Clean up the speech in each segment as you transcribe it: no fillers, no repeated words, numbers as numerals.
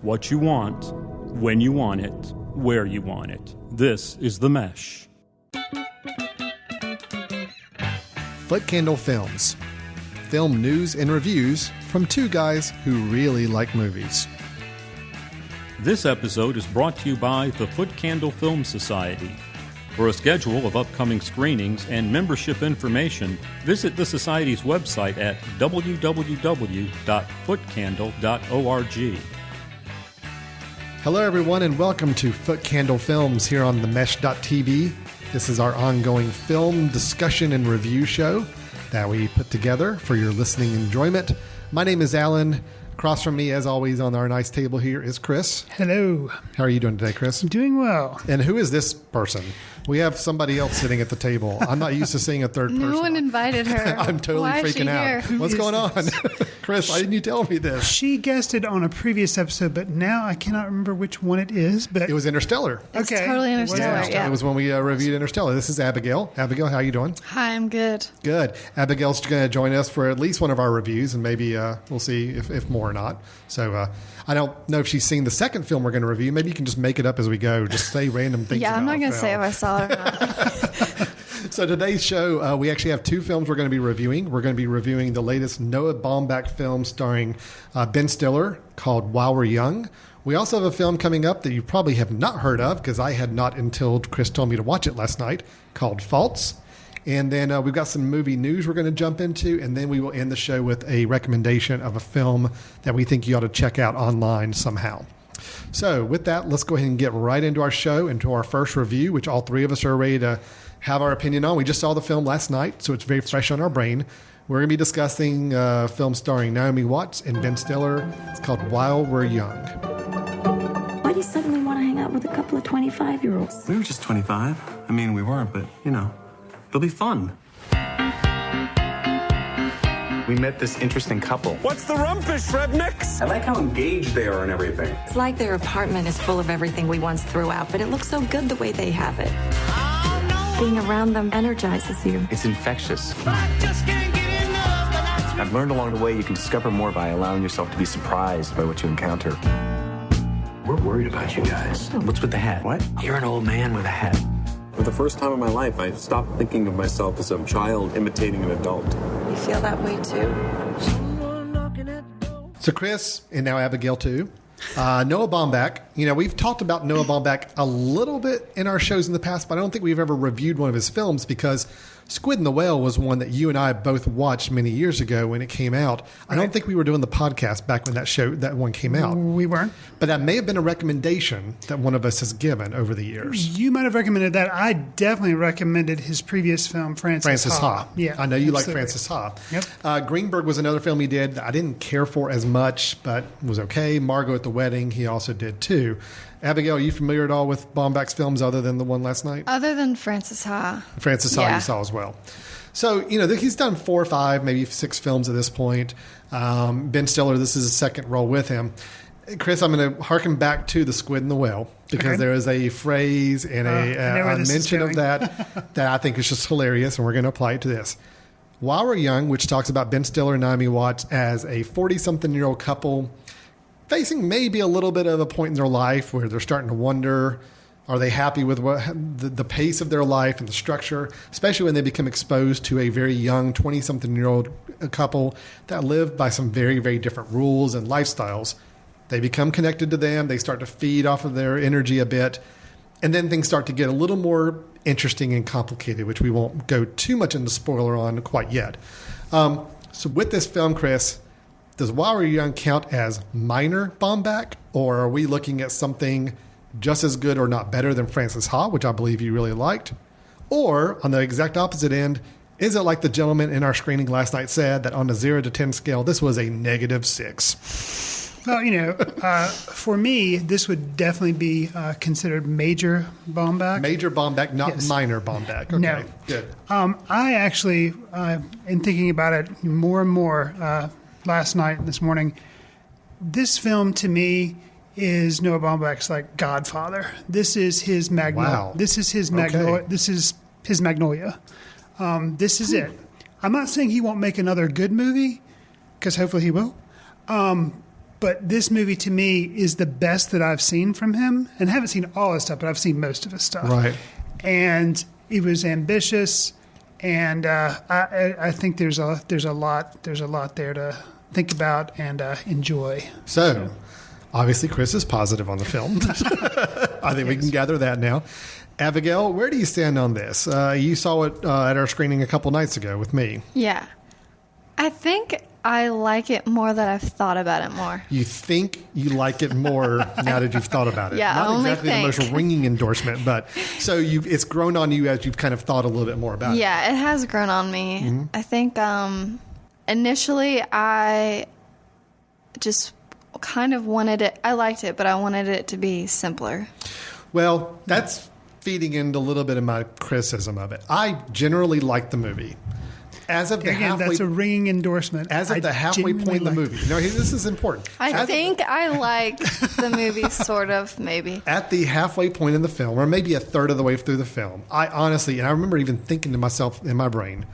what you want, when you want it, where you want it. This is The Mesh. Footcandle Films. Film news and reviews from two guys who really like movies. This episode is brought to you by the Footcandle Film Society. For a schedule of upcoming screenings and membership information, visit the Society's website at www.footcandle.org. Hello, everyone, and welcome to Footcandle Films here on themesh.tv. This is our ongoing film discussion and review show that we put together for your listening enjoyment. My name is Alan. Across from me, as always, on our nice table here is Chris. Hello. How are you doing today, Chris? I'm doing well. And who is this person? We have somebody else sitting at the table. I'm not used to seeing a third person. No one invited her. I'm totally freaking out. What's going on? Chris, why didn't you tell me this? She guested on a previous episode, but now I cannot remember which one it is. But it was Interstellar. It's totally Interstellar, yeah. It was when we reviewed Interstellar. This is Abigail. Abigail, how are you doing? Hi, I'm good. Good. Abigail's going to join us for at least one of our reviews, and maybe we'll see if more or not. So I don't know if she's seen the second film we're going to review. Maybe you can just make it up as we go. Just say random things. Yeah, I'm not going to say if I saw it or not. So today's show, we actually have two films we're going to be reviewing. We're going to be reviewing the latest Noah Baumbach film starring Ben Stiller called While We're Young. We also have a film coming up that you probably have not heard of because I had not until Chris told me to watch it last night, called Faults. And then we've got some movie news we're going to jump into, and then we will end the show with a recommendation of a film that we think you ought to check out online somehow. So with that, let's go ahead and get right into our show, into our first review, which all three of us are ready to have our opinion on. We just saw the film last night, so it's very fresh on our brain. We're going to be discussing a film starring Naomi Watts and Ben Stiller. It's called While We're Young. Why do you suddenly want to hang out with a couple of 25-year-olds? We were just 25. I mean, we weren't, but, you know, it'll be fun. We met this interesting couple. What's the rumfish, rednecks? I like how engaged they are and everything. It's like their apartment is full of everything we once threw out, but it looks so good the way they have it. Being around them energizes you. It's infectious. I've learned along the way you can discover more by allowing yourself to be surprised by what you encounter. We're worried about you guys. What's with the hat? What? You're an old man with a hat. For the first time in my life, I stopped thinking of myself as a child imitating an adult. You feel that way too? So Chris, and now Abigail too, Noah Baumbach. You know, we've talked about Noah Baumbach a little bit in our shows in the past, but I don't think we've ever reviewed one of his films because Squid and the Whale was one that you and I both watched many years ago when it came out. I don't think we were doing the podcast back when that one came out. We weren't. But that may have been a recommendation that one of us has given over the years. You might have recommended that. I definitely recommended his previous film, Frances Ha. Yeah, I know you like Frances Ha. Yep. Greenberg was another film he did that I didn't care for as much, but was okay. Margot at the Wedding, he also did too. Abigail, are you familiar at all with Baumbach's films other than the one last night? Other than Frances Ha. Frances Ha you saw as well. So, you know, he's done 4 or 5, maybe 6 films at this point. Ben Stiller, this is his second role with him. Chris, I'm going to harken back to the Squid and the Whale because there is a phrase and a mention of that I think is just hilarious, and we're going to apply it to this. While We're Young, which talks about Ben Stiller and Naomi Watts as a 40-something-year-old couple facing maybe a little bit of a point in their life where they're starting to wonder, are they happy with the pace of their life and the structure, especially when they become exposed to a very young 20-something-year-old couple that live by some very, very different rules and lifestyles. They become connected to them. They start to feed off of their energy a bit. And then things start to get a little more interesting and complicated, which we won't go too much into spoiler on quite yet. So with this film, Chris, does While We're Young count as minor Baumbach, or are we looking at something just as good or not better than Frances Ha, which I believe you really liked? Or, on the exact opposite end, is it like the gentleman in our screening last night said, that on a 0 to 10 scale, this was a -6? Well, you know, for me, this would definitely be considered major Baumbach. Major Baumbach, not minor Baumbach. Okay, no. Good. I actually, in thinking about it more and more last night and this morning, this film to me is Noah Baumbach's like Godfather. This is his Magnolia. Wow. This is his Magnolia. Okay. This is his Magnolia. This is it. I'm not saying he won't make another good movie, because hopefully he will. But this movie, to me, is the best that I've seen from him. And I haven't seen all his stuff, but I've seen most of his stuff. Right. And it was ambitious, and I think there's a lot there to think about and enjoy. So, obviously, Chris is positive on the film. I think we can gather that now. Abigail, where do you stand on this? You saw it at our screening a couple nights ago with me. Yeah. I think I like it more that I've thought about it more. You think you like it more now that you've thought about it. Yeah, Not only exactly think. the most ringing endorsement, but so it's grown on you as you've kind of thought a little bit more about it. Yeah, it has grown on me. Mm-hmm. I think initially I just kind of wanted it. I liked it, but I wanted it to be simpler. Well, that's feeding into a little bit of my criticism of it. I generally like the movie. As of the Again, halfway, that's a ringing endorsement. as of the halfway point in the movie. No, this is important. I think I liked the movie, sort of, maybe. At the halfway point in the film, or maybe a third of the way through the film, I honestly, and I remember even thinking to myself in my brain,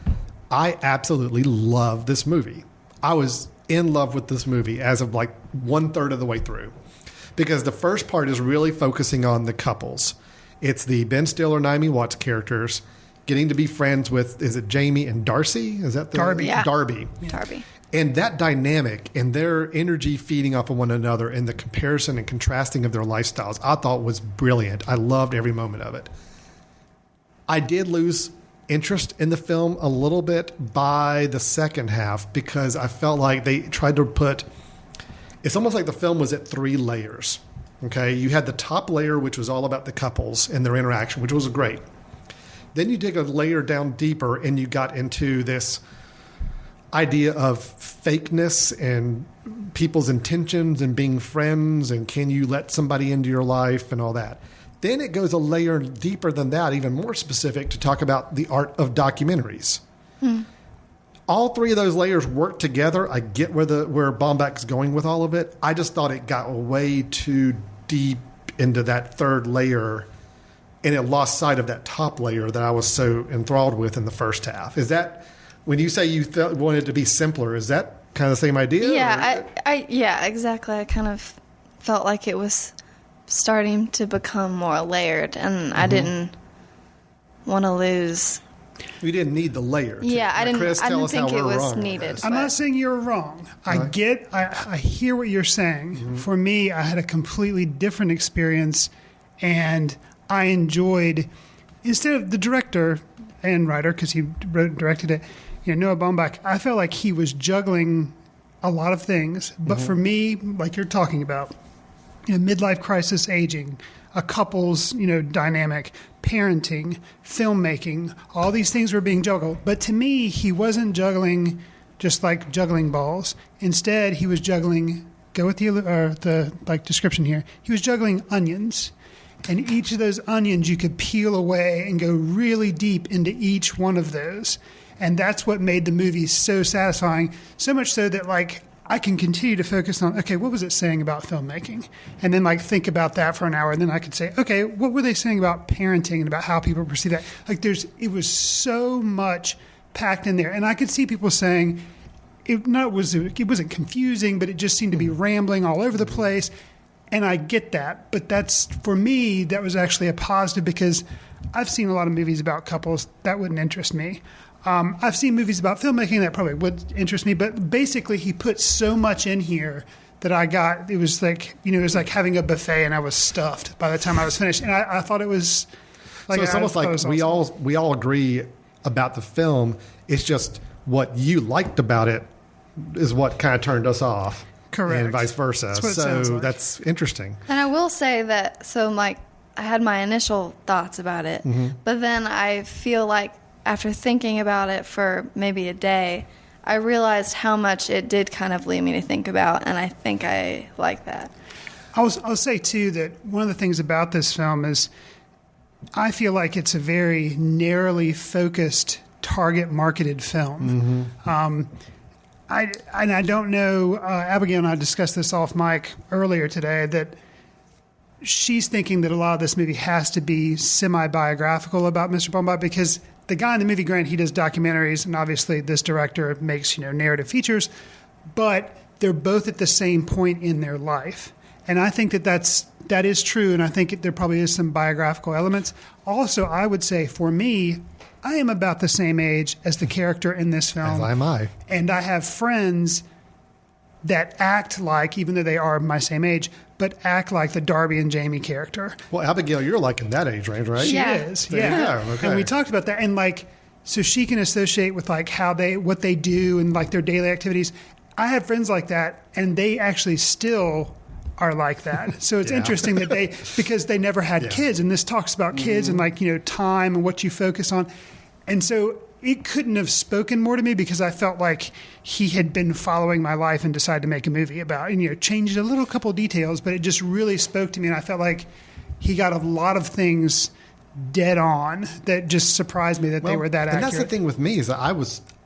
I absolutely love this movie. I was in love with this movie as of like 1/3 of the way through. Because the first part is really focusing on the couples. It's the Ben Stiller, Naomi Watts characters getting to be friends with, is it Jamie and Darcy? Is that the Darby. Yeah. Darby. Darby. And that dynamic and their energy feeding off of one another and the comparison and contrasting of their lifestyles, I thought was brilliant. I loved every moment of it. I did lose interest in the film a little bit by the second half because I felt like they tried to put, it's almost like the film was at 3 layers. Okay, you had the top layer, which was all about the couples and their interaction, which was great. Then you dig a layer down deeper and you got into this idea of fakeness and people's intentions and being friends and can you let somebody into your life and all that. Then it goes a layer deeper than that, even more specific, to talk about the art of documentaries. All 3 of those layers work together. I get where Baumbach's going with all of it. I just thought it got way too deep into that 3rd layer, and it lost sight of that top layer that I was so enthralled with in the first half. Is that, when you say you wanted it to be simpler, is that kind of the same idea? Yeah, yeah, exactly. I kind of felt like it was starting to become more layered, and I didn't want to lose. We didn't need the layer. Yeah, I didn't. Chris, I tell didn't us how think it we're was wrong on needed. this. I'm not saying you're wrong. I hear what you're saying. For me, I had a completely different experience, and I enjoyed, instead of the director and writer, because he directed it, Noah Baumbach, I felt like he was juggling a lot of things. But for me, like you're talking about, midlife crisis, aging, a couple's, dynamic, parenting, filmmaking, all these things were being juggled. But to me, he wasn't juggling just like juggling balls. Instead, he was juggling, go with the description here, he was juggling onions. And each of those onions you could peel away and go really deep into each one of those. And that's what made the movie so satisfying, so much so that I can continue to focus on, okay, what was it saying about filmmaking? And then think about that for an hour. And then I could say, okay, what were they saying about parenting and about how people perceive that? It was so much packed in there. And I could see people saying, it wasn't confusing, but it just seemed to be rambling all over the place. And I get that. But for me, that was actually a positive because I've seen a lot of movies about couples. That wouldn't interest me. I've seen movies about filmmaking that probably would interest me, but basically he put so much in here that it was like having a buffet and I was stuffed by the time I was finished. And I thought it was so it's almost like we all agree about the film. It's just what you liked about it is what kind of turned us off. Correct. And vice versa. That's what it sounds like. That's interesting. And I will say that, I had my initial thoughts about it, but then I feel like after thinking about it for maybe a day, I realized how much it did kind of lead me to think about, and I think I like that. I'll say, too, that one of the things about this film is I feel like it's a very narrowly focused, target-marketed film. I don't know, Abigail and I discussed this off mic earlier today, that she's thinking that a lot of this movie has to be semi-biographical about Mr. Baumbach because the guy in the movie, granted, he does documentaries, and obviously this director makes narrative features, but they're both at the same point in their life. And I think that is true, and I think there probably is some biographical elements. Also, I would say for me, I am about the same age as the character in this film. As am I. And I have friends that act like, even though they are my same age, but act like the Darby and Jamie character. Well, Abigail, you're like in that age range, right? She Yeah. is, There yeah. you go, okay. And we talked about that, and like, so she can associate with like what they do and like their daily activities. I have friends like that, and they actually still are like that. So it's Yeah. interesting that because they never had Yeah. kids, and this talks about kids and like, time and what you focus on. And so it couldn't have spoken more to me because I felt like he had been following my life and decided to make a movie about, and changed a little couple details, but it just really spoke to me. And I felt like he got a lot of things dead on that just surprised me that they were that accurate. And that's the thing with me is that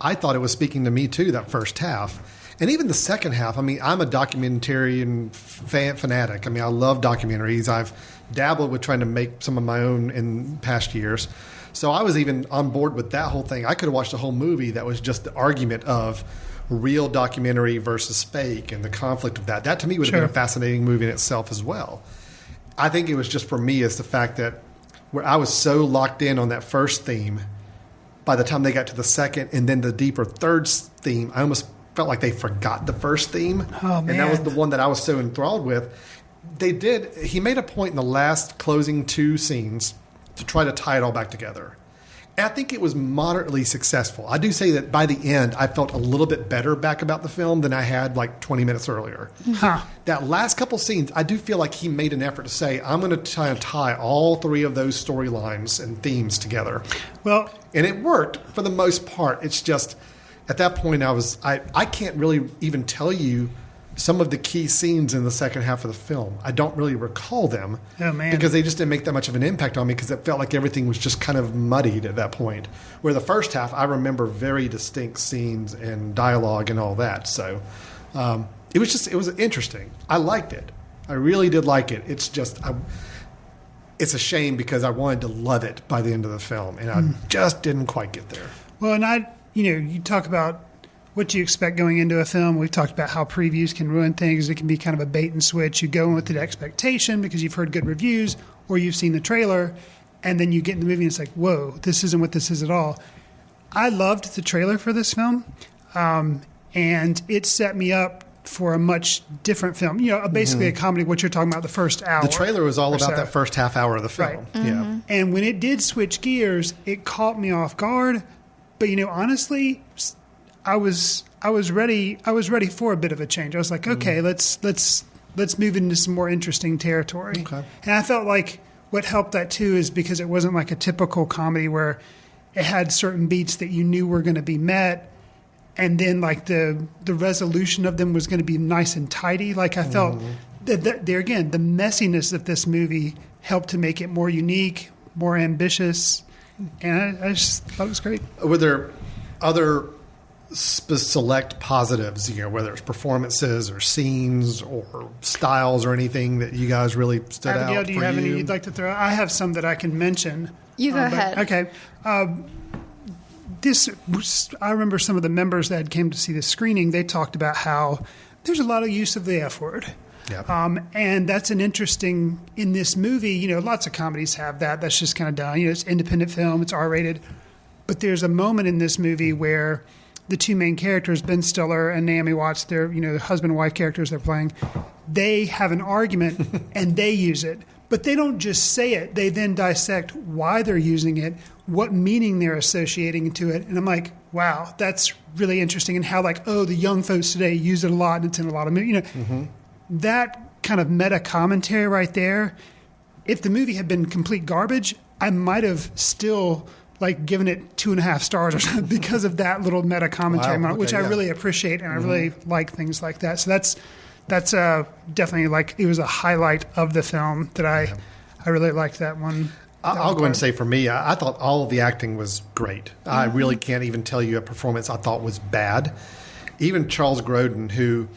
I thought it was speaking to me too, that first half. And even the second half, I mean, I'm a documentarian fanatic. I mean, I love documentaries. I've dabbled with trying to make some of my own in past years. So I was even on board with that whole thing. I could have watched a whole movie that was just the argument of real documentary versus fake and the conflict of that. That to me would have been a fascinating movie in itself as well. I think it was just for me is the fact that where I was so locked in on that first theme, by the time they got to the second and then the deeper third theme, I almost felt like they forgot the first theme. Oh, man. And that was the one that I was so enthralled with. He made a point in the last closing two scenes to try to tie it all back together. And I think it was moderately successful. I do say that by the end, I felt a little bit better back about the film than I had like 20 minutes earlier. Huh. That last couple scenes, I do feel like he made an effort to say, I'm going to try and tie all three of those storylines and themes together. Well, And it worked for the most part. It's just, at that point, I can't really even tell you some of the key scenes in the second half of the film. I don't really recall them. Oh, man. Because they just didn't make that much of an impact on me because it felt like everything was just kind of muddied at that point. Where the first half, I remember very distinct scenes and dialogue and all that. So it was interesting. I liked it. I really did like it. It's just, it's a shame because I wanted to love it by the end of the film. And I just didn't quite get there. well, and you talk about what you expect going into a film. We've talked about how previews can ruin things. It can be kind of a bait and switch. You go in with an expectation because you've heard good reviews or you've seen the trailer, and then you get in the movie and it's like, whoa, this isn't what this is at all. I loved the trailer for this film, and it set me up for a much different film. Basically a comedy, what you're talking about, the first hour. The trailer was all or about so. that first half hour of the film. Right. Yeah. And when it did switch gears, it caught me off guard. But honestly, I was ready. I was ready for a bit of a change. I was like, okay, let's move into some more interesting territory. Okay. And I felt like what helped that too is because it wasn't like a typical comedy where it had certain beats that you knew were going to be met, and then like the resolution of them was going to be nice and tidy. Like I felt that there again, the messiness of this movie helped to make it more unique, more ambitious, and I just thought it was great. Were there other select positives, whether it's performances or scenes or styles or anything that you guys really stood Abigail, out do you for have any you? you'd like to throw out? I have some that I can mention. You go But- ahead. Okay. I remember some of the members that came to see the screening, they talked about how there's a lot of use of the F word. Yep. And that's an interesting, in this movie, lots of comedies have that. That's just kind of done. It's independent film, it's R-rated. But there's a moment in this movie where the two main characters, Ben Stiller and Naomi Watts, they're, the husband and wife characters they're playing, they have an argument and they use it. But they don't just say it. They then dissect why they're using it, what meaning they're associating to it. And I'm like, wow, that's really interesting. And how the young folks today use it a lot and it's in a lot of movies. That kind of meta commentary right there, if the movie had been complete garbage, I might have still given it 2.5 stars or something because of that little meta commentary, Wow. which Okay, I really appreciate. And I really like things like that. So that's definitely it was a highlight of the film that I really liked that one. I'll go ahead and say for me, I thought all of the acting was great. I really can't even tell you a performance I thought was bad. Even Charles Grodin, who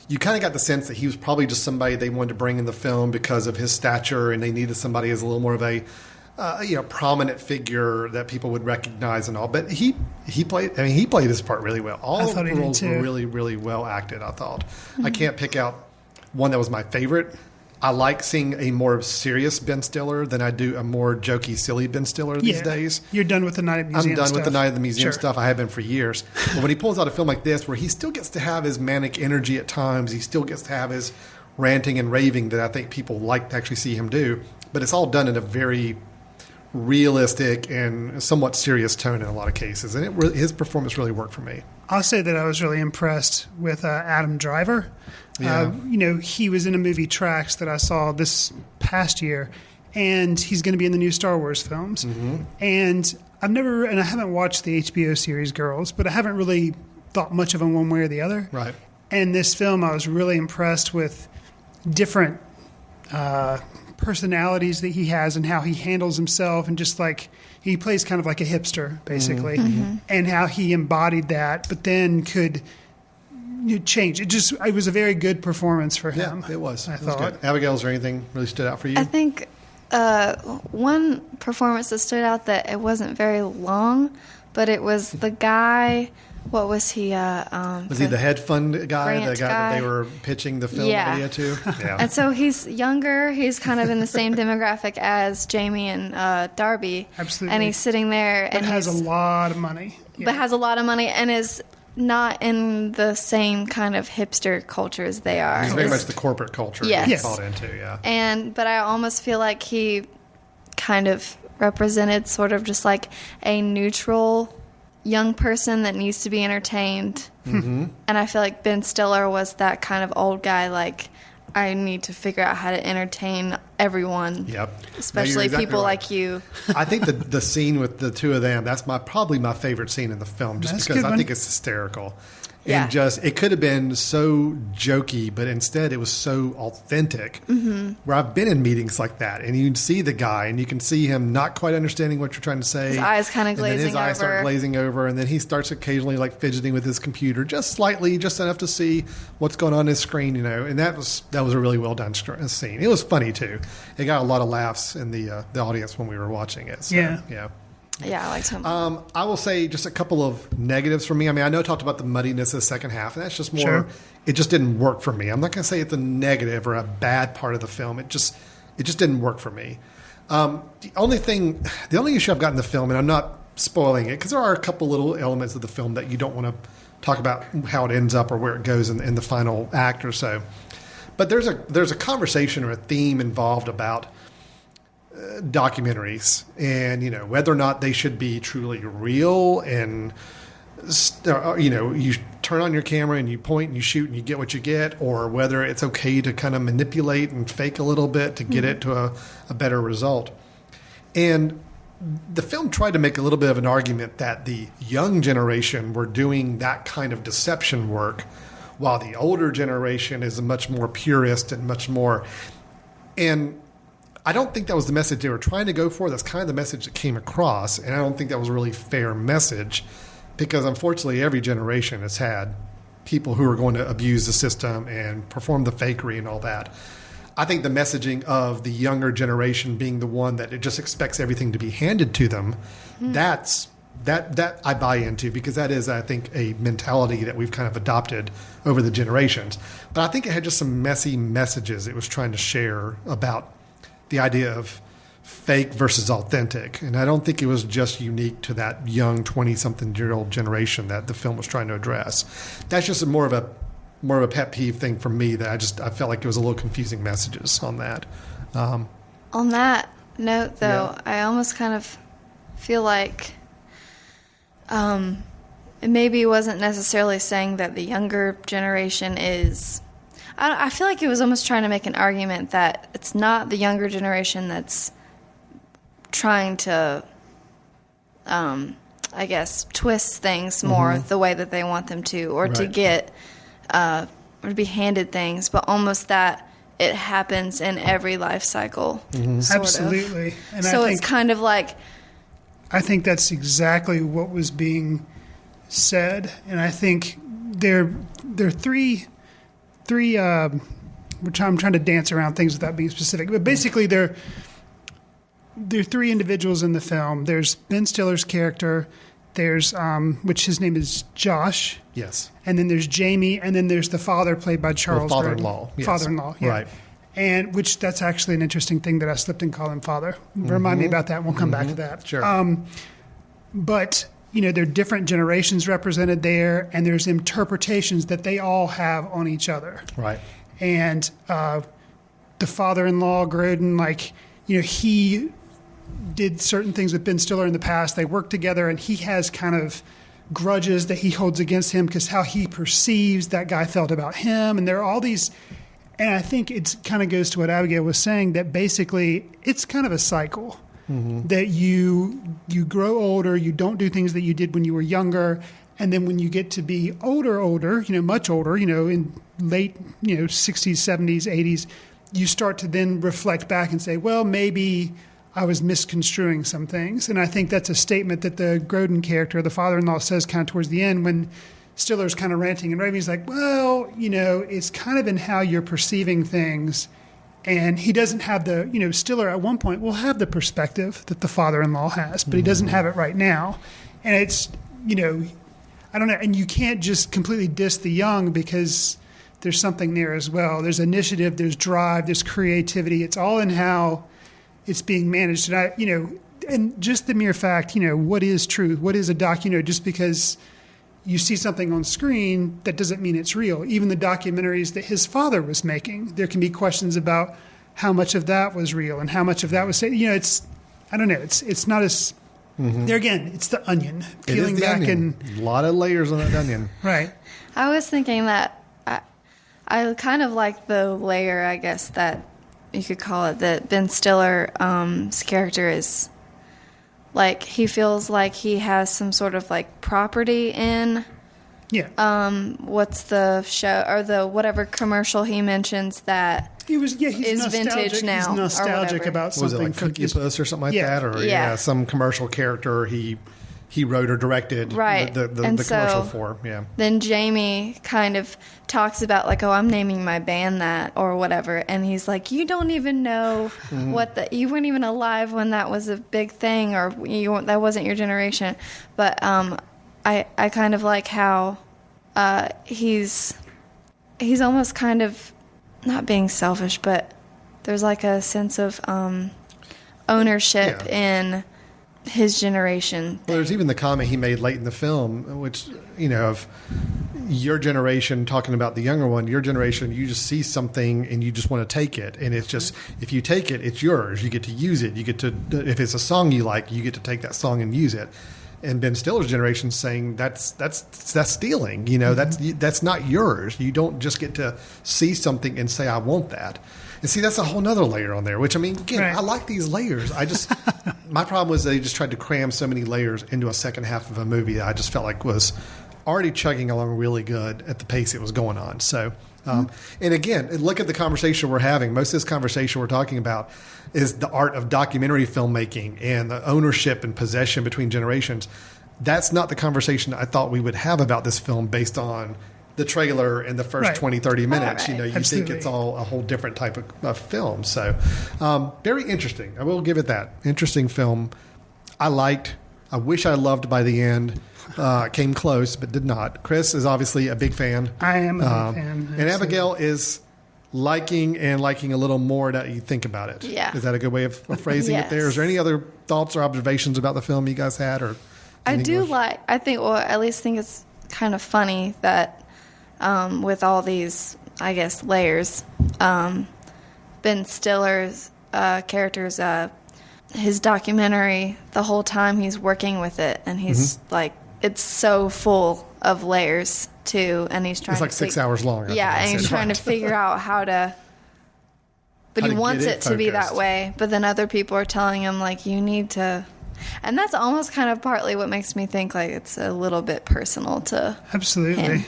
you kind of got the sense that he was probably just somebody they wanted to bring in the film because of his stature and they needed somebody as a little more of a prominent figure that people would recognize and all. But he played his part really well. All the roles were really, really well acted, I thought. Mm-hmm. I can't pick out one that was my favorite. I like seeing a more serious Ben Stiller than I do a more jokey, silly Ben Stiller these days. You're done with the Night at the Museum I'm done with the Night at the Museum stuff. I have been for years. But when he pulls out a film like this, where he still gets to have his manic energy at times, he still gets to have his ranting and raving that I think people like to actually see him do. But it's all done in a very realistic and somewhat serious tone in a lot of cases. And his performance really worked for me. I'll say that I was really impressed with Adam Driver. Yeah. He was in a movie, Tracks, that I saw this past year, and he's going to be in the new Star Wars films. Mm-hmm. And I haven't watched the HBO series Girls, but I haven't really thought much of them one way or the other. Right. And this film, I was really impressed with different personalities that he has and how he handles himself, and just like he plays kind of like a hipster, basically, and how he embodied that, but then could change. It was a very good performance for him. Yeah, it was. I thought. Good. Abigail, is there anything really stood out for you? I think one performance that stood out, that it wasn't very long, but it was the guy. What was he? Was he the head fund guy? The guy that they were pitching the film idea to? Yeah. And so he's younger. He's kind of in the same demographic as Jamie and Darby. Absolutely. And he's sitting there. But has a lot of money. Yeah. But has a lot of money and is not in the same kind of hipster culture as they are. He's very much the corporate culture he's called into, yeah. But I almost feel like he kind of represented sort of just like a neutral young person that needs to be entertained. Mm-hmm. And I feel like Ben Stiller was that kind of old guy, like, I need to figure out how to entertain everyone. Yep. Especially exactly people like you. I think the scene with the two of them, that's probably my favorite scene in the film, just because I think it's hysterical. Yeah. And it could have been so jokey, but instead it was so authentic. Mm-hmm. Where I've been in meetings like that, and you see the guy, and you can see him not quite understanding what you're trying to say. His eyes kind of glazing over. And then his eyes start glazing over, and then he starts occasionally like fidgeting with his computer, just slightly, just enough to see what's going on his screen, And that was a really well done scene. It was funny too. It got a lot of laughs in the audience when we were watching it. So, yeah. Yeah, I liked him. I will say just a couple of negatives for me. I mean, I know I talked about the muddiness of the second half, and that's just more. Sure. It just didn't work for me. I'm not going to say it's a negative or a bad part of the film. It just didn't work for me. The only issue I've got in the film, and I'm not spoiling it because there are a couple little elements of the film that you don't want to talk about how it ends up or where it goes in the final act or so. But there's a conversation or a theme involved about documentaries and whether or not they should be truly real, and you turn on your camera and you point and you shoot and you get what you get, or whether it's okay to kind of manipulate and fake a little bit to get it to a better result. And the film tried to make a little bit of an argument that the young generation were doing that kind of deception work, while the older generation is a much more purist and much more. And I don't think that was the message they were trying to go for. That's kind of the message that came across, and I don't think that was a really fair message, because unfortunately every generation has had people who are going to abuse the system and perform the fakery and all that. I think the messaging of the younger generation being the one that it just expects everything to be handed to them, that I buy into, because that is, I think, a mentality that we've kind of adopted over the generations. But I think it had just some messy messages it was trying to share about the idea of fake versus authentic. And I don't think it was just unique to that young 20-something-year-old generation that the film was trying to address. That's just more of a pet peeve thing for me, that I felt like it was a little confusing messages on that. On that note, though, I almost kind of feel like it maybe wasn't necessarily saying that the younger generation is... I feel like it was almost trying to make an argument that it's not the younger generation that's trying to, I guess, twist things more the way that they want them to, or to get, or to be handed things, but almost that it happens in every life cycle. Absolutely. And so it's kind of like... I think that's exactly what was being said, and I think there are three which I'm trying to dance around things without being specific, but basically there are three individuals in the film. There's Ben Stiller's character. There's which his name is Josh. Yes. And then there's Jamie, and then there's the father played by Charles. Father-in-law. Yes. Father-in-law. Yeah. Right. And which that's actually an interesting thing that I slipped and called him father. Remind me about that. We'll come back to that. Sure. But there are different generations represented there, and there's interpretations that they all have on each other. Right. And the father-in-law, Grodin, he did certain things with Ben Stiller in the past. They worked together, and he has kind of grudges that he holds against him because how he perceives that guy felt about him. And there are all these, and I think it kind of goes to what Abigail was saying, that basically it's kind of a cycle. That you grow older, you don't do things that you did when you were younger, and then when you get to be older, much older, in late, 60s, 70s, 80s, you start to then reflect back and say, well, maybe I was misconstruing some things. And I think that's a statement that the Grodin character, the father-in-law, says kind of towards the end when Stiller's kind of ranting and raving. He's like, well, it's kind of in how you're perceiving things. And he doesn't have the, Stiller at one point will have the perspective that the father-in-law has, but he doesn't have it right now. And it's, I don't know. And you can't just completely diss the young because there's something there as well. There's initiative, there's drive, there's creativity. It's all in how it's being managed. And and just the mere fact, what is truth? What is a doc? Just because you see something on screen, that doesn't mean it's real. Even the documentaries that his father was making, there can be questions about how much of that was real and how much of that was, it's, I don't know, it's not as, there again, it's the onion, peeling back onion. A lot of layers on that onion. Right. I was thinking that I kind of like the layer, I guess, that you could call it, that Ben Stiller's character is, he feels like he has some sort of property in what's the show or the whatever commercial he mentions that he's is vintage now. He's nostalgic about something. Was it Cookie Puss or something like that? Or some commercial character he wrote or directed the commercial for. Yeah. Then Jamie kind of talks about I'm naming my band that or whatever, and he's like, you don't even know you weren't even alive when that was a big thing, or that wasn't your generation. But I kind of like how he's almost kind of not being selfish, but there's a sense of ownership in his generation. Well, there's even the comment he made late in the film, which, of your generation talking about the younger one, your generation, you just see something and you just want to take it. And it's just, if you take it, it's yours. You get to use it. You get to, if it's a song you like, you get to take that song and use it. And Ben Stiller's generation saying that's stealing, that's not yours. You don't just get to see something and say, I want that. And see, that's a whole nother layer on there, which, again, I like these layers. My problem was they just tried to cram so many layers into a second half of a movie that I just felt like was already chugging along really good at the pace it was going on. So, and again, look at the conversation we're having. Most of this conversation we're talking about is the art of documentary filmmaking and the ownership and possession between generations. That's not the conversation I thought we would have about this film based on the trailer in the first 20, 30 minutes. You Absolutely. think it's all a whole different type of film. So very interesting. I will give it that. Interesting film. I wish I loved by the end. Came close, but did not. Chris is obviously a big fan. I am a big fan. And Abigail is liking a little more that you think about it. Yeah. Is that a good way of phrasing it there? Is there any other thoughts or observations about the film you guys had? Or I at least think it's kind of funny that with all these, I guess, layers, Ben Stiller's character's his documentary, the whole time he's working with it, and he's it's so full of layers too, and he's trying. It's 6 hours long. And he's trying to figure out how to. But he wants it to be that way. But then other people are telling him you need to, and that's almost kind of partly what makes me think it's a little bit personal to. Absolutely. Him.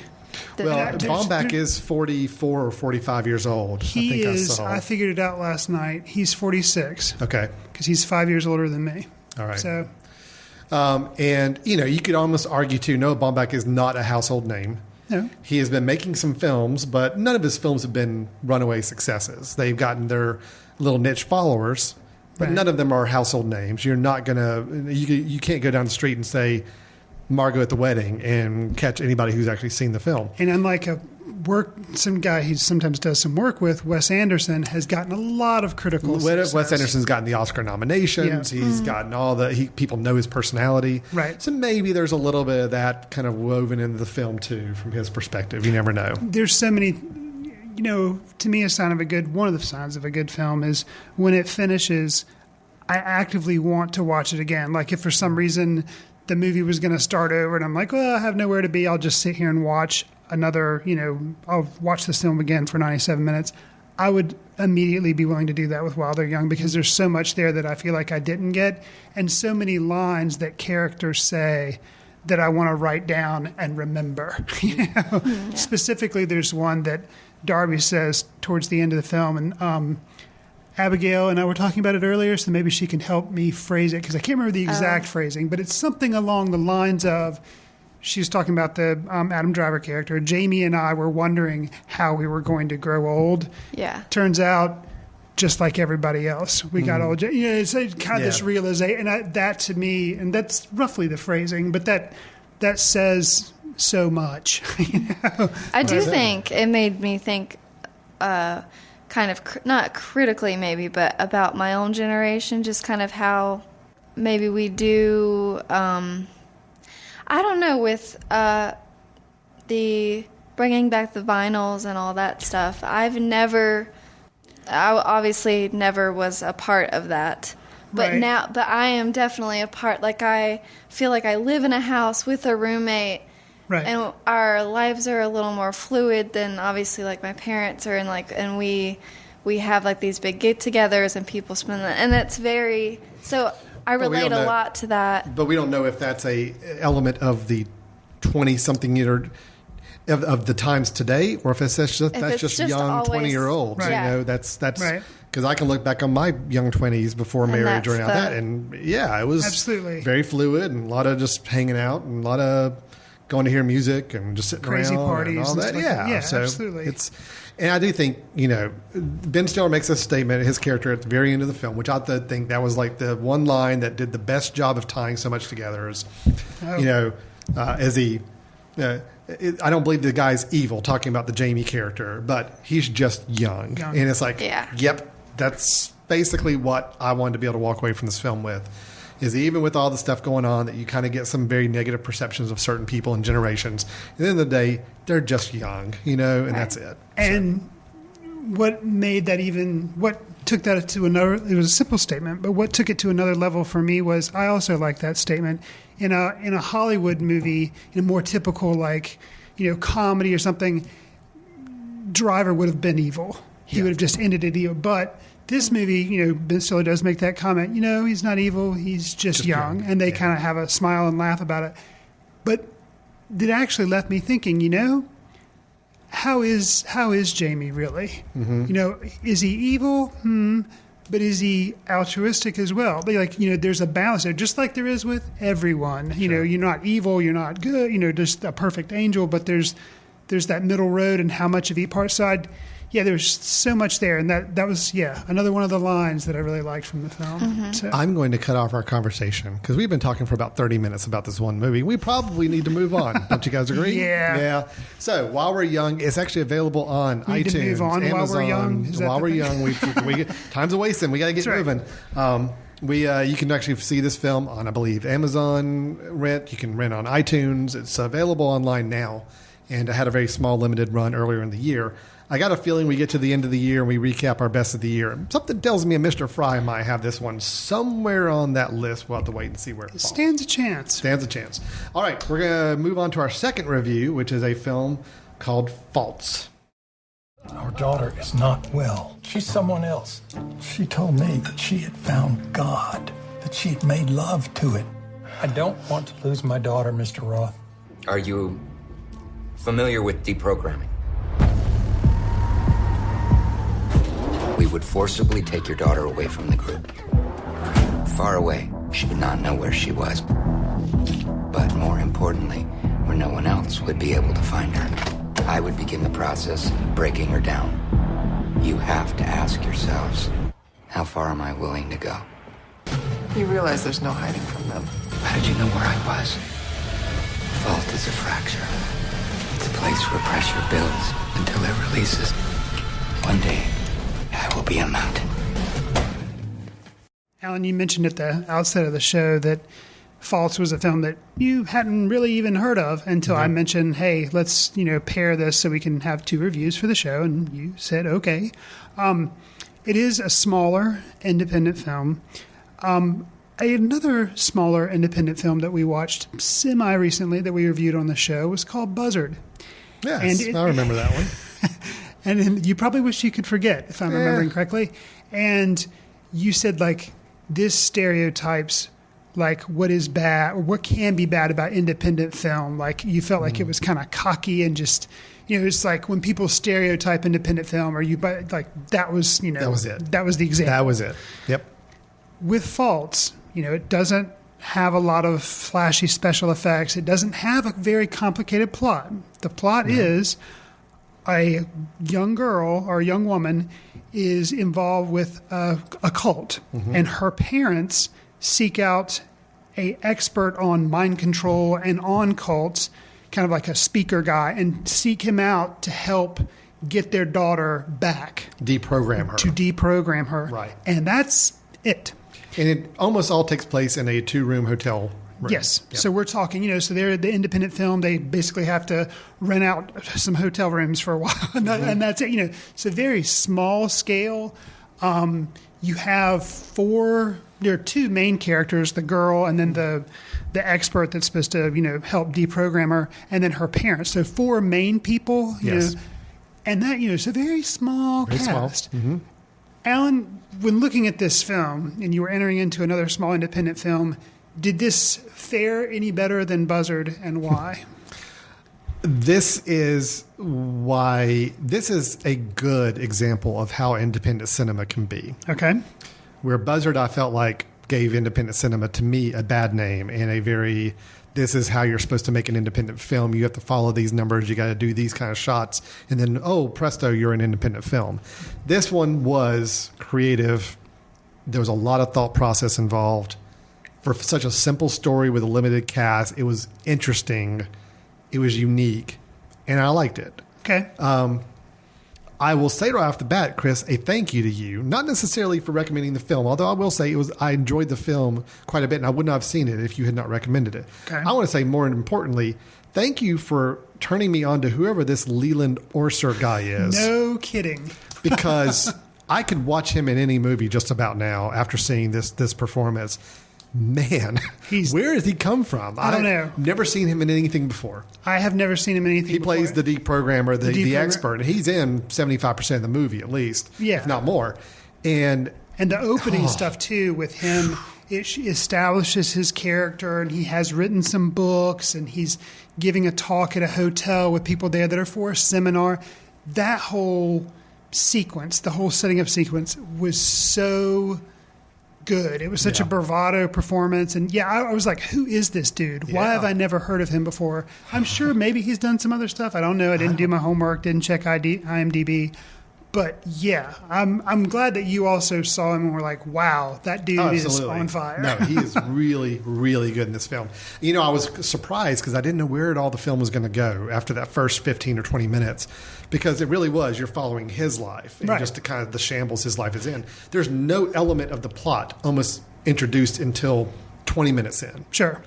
Well, Baumbach is 44 or 45 years old. He is. I figured it out last night. He's 46. Okay. Because he's 5 years older than me. All right. So. And, you could almost argue, too, Noah Baumbach is not a household name. No. He has been making some films, but none of his films have been runaway successes. They've gotten their little niche followers, but none of them are household names. You're not gonna you can't go down the street and say Margot at the Wedding and catch anybody who's actually seen the film. And unlike some guy he sometimes does some work with, Wes Anderson has gotten a lot of critical success. Wes Anderson's gotten the Oscar nominations. Yeah. He's gotten all people know his personality. Right. So maybe there's a little bit of that kind of woven into the film too, from his perspective. You never know. There's so many, to me, one of the signs of a good film is when it finishes, I actively want to watch it again. Like if for some reason the movie was going to start over and I'm like, well, I have nowhere to be, I'll just sit here and watch another, I'll watch this film again for 97 minutes. I would immediately be willing to do that with While They're Young because there's so much there that I feel like I didn't get, and so many lines that characters say that I want to write down and remember. Specifically, there's one that Darby says towards the end of the film, and Abigail and I were talking about it earlier, so maybe she can help me phrase it because I can't remember the exact phrasing, but it's something along the lines of, she's talking about the Adam Driver character. Jamie and I were wondering how we were going to grow old. Yeah. Turns out, just like everybody else, we got old. It's kind of this realization. And that to me, and that's roughly the phrasing, but that says so much. I do think it made me think kind of, not critically maybe, but about my own generation, just kind of how maybe we do... I don't know, with the bringing back the vinyls and all that stuff, I obviously never was a part of that. But but I am definitely a part. Like, I feel like I live in a house with a roommate, and our lives are a little more fluid than obviously like my parents are, and we have like these big get-togethers and people spend that, and that's very so. I relate a lot to that. But we don't know if that's a element of the 20-something year of the times today, or if that's just young 20-year-olds. That's because I can look back on my young 20s before marriage or that, and it was absolutely very fluid and a lot of just hanging out and a lot of going to hear music and just sitting crazy around parties and all that. So absolutely. And I do think, Ben Stiller makes a statement, his character at the very end of the film, which I think that was like the one line that did the best job of tying so much together is, as he, I don't believe the guy's evil, talking about the Jamie character, but he's just young. And it's like, yep, that's basically what I wanted to be able to walk away from this film with. Is even with all the stuff going on that you kind of get some very negative perceptions of certain people and generations. At the end of the day, they're just young, and that's it. And what made that what took that to another, it was a simple statement, but what took it to another level for me was I also like that statement. In a Hollywood movie, in a more typical comedy or something, Driver would have been evil. He would have just ended it evil. But this movie, Ben Stiller does make that comment, he's not evil, he's just young. And they kind of have a smile and laugh about it. But it actually left me thinking, how is Jamie really? Mm-hmm. Is he evil? But is he altruistic as well? There's a balance there, just like there is with everyone. You're not evil, you're not good, just a perfect angel, but there's that middle road and how much of each part side. There's so much there, and that was another one of the lines that I really liked from the film. Mm-hmm. So. I'm going to cut off our conversation because we've been talking for about 30 minutes about this one movie. We probably need to move on. Don't you guys agree? Yeah. So While We're Young, it's actually available on we need iTunes, to move on Amazon. While We're Young. While We're Young, we time's a wasting. We got to get moving. You can actually see this film on, I believe, Amazon Rent. You can rent on iTunes. It's available online now, and I had a very small limited run earlier in the year. I got a feeling we get to the end of the year and we recap our best of the year. Something tells me Mr. Fry might have this one somewhere on that list. We'll have to wait and see where it falls. Stands a chance. All right, we're going to move on to our second review, which is a film called Faults. Our daughter is not well. She's someone else. She told me that she had found God, that she had made love to it. I don't want to lose my daughter, Mr. Roth. Are you familiar with deprogramming? We would forcibly take your daughter away from the group. Far away. She would not know where she was. But more importantly, where no one else would be able to find her. I would begin the process of breaking her down. You have to ask yourselves, How far am I willing to go? You realize there's no hiding from them. How did you know where I was? Fault is a fracture. It's a place where pressure builds until it releases. One day, I will be a mountain. Alan, you mentioned at the outset of the show that Faults was a film that you hadn't really even heard of until I mentioned, hey, let's pair this so we can have 2 reviews for the show, and you said okay. It is a smaller independent film. Another smaller independent film that we watched semi-recently that we reviewed on the show was called Buzzard. Yes, I remember that one. And you probably wish you could forget, if I'm remembering correctly. And you said, this stereotypes, what is bad, or what can be bad about independent film. You felt like it was kind of cocky and just, it's like when people stereotype independent film, or that was, that was it. That was the example. That was it. Yep. With Faults, it doesn't have a lot of flashy special effects. It doesn't have a very complicated plot. The plot is a young girl or a young woman is involved with a cult, and her parents seek out a expert on mind control and on cults, kind of like a speaker guy, and seek him out to help get their daughter back. Deprogram her. To deprogram her. Right. And that's it. And it almost all takes place in a 2-room hotel room. Yes. Yep. So we're talking, so they're the independent film. They basically have to rent out some hotel rooms for a while. And that's it. It's a very small scale. You have there are 2 main characters, the girl and then the expert that's supposed to, help deprogram her, and then her parents. So 4 main people, yes. And that, it's a very small cast. Small. Alan, when looking at this film and you were entering into another small independent film, did this fare any better than Buzzard, and why? This is a good example of how independent cinema can be. Okay. Where Buzzard, I felt like, gave independent cinema, to me, a bad name and a very, this is how you're supposed to make an independent film. You have to follow these numbers. You got to do these kind of shots. And then, oh, presto, you're an independent film. This one was creative. There was a lot of thought process involved. For such a simple story with a limited cast, it was interesting. It was unique. And I liked it. Okay. I will say right off the bat, Chris, a thank you to you, not necessarily for recommending the film, although I will say I enjoyed the film quite a bit, and I would not have seen it if you had not recommended it. Okay. I want to say, more importantly, thank you for turning me on to whoever this Leland Orser guy is. No kidding. Because I could watch him in any movie just about now after seeing this performance. Man, where has he come from? I don't know. Never seen him in anything before. I have never seen him in anything before. He plays the deprogrammer, the expert, and he's in 75% of the movie at least, if not more. And the opening stuff, too, with him, it establishes his character, and he has written some books, and he's giving a talk at a hotel with people there that are for a seminar. That whole sequence, the whole setting up sequence was so good. It was such a bravado performance. And I was like, who is this dude? Why have I never heard of him before? I'm sure maybe he's done some other stuff. I don't know. I didn't do my homework, didn't check IMDb. But I'm glad that you also saw him and were like, wow, that dude is on fire. No, he is really, really good in this film. I was surprised because I didn't know where all the film was going to go after that first 15 or 20 minutes, because it really was, you're following his life and just the kind of the shambles his life is in. There's no element of the plot almost introduced until 20 minutes in. Sure.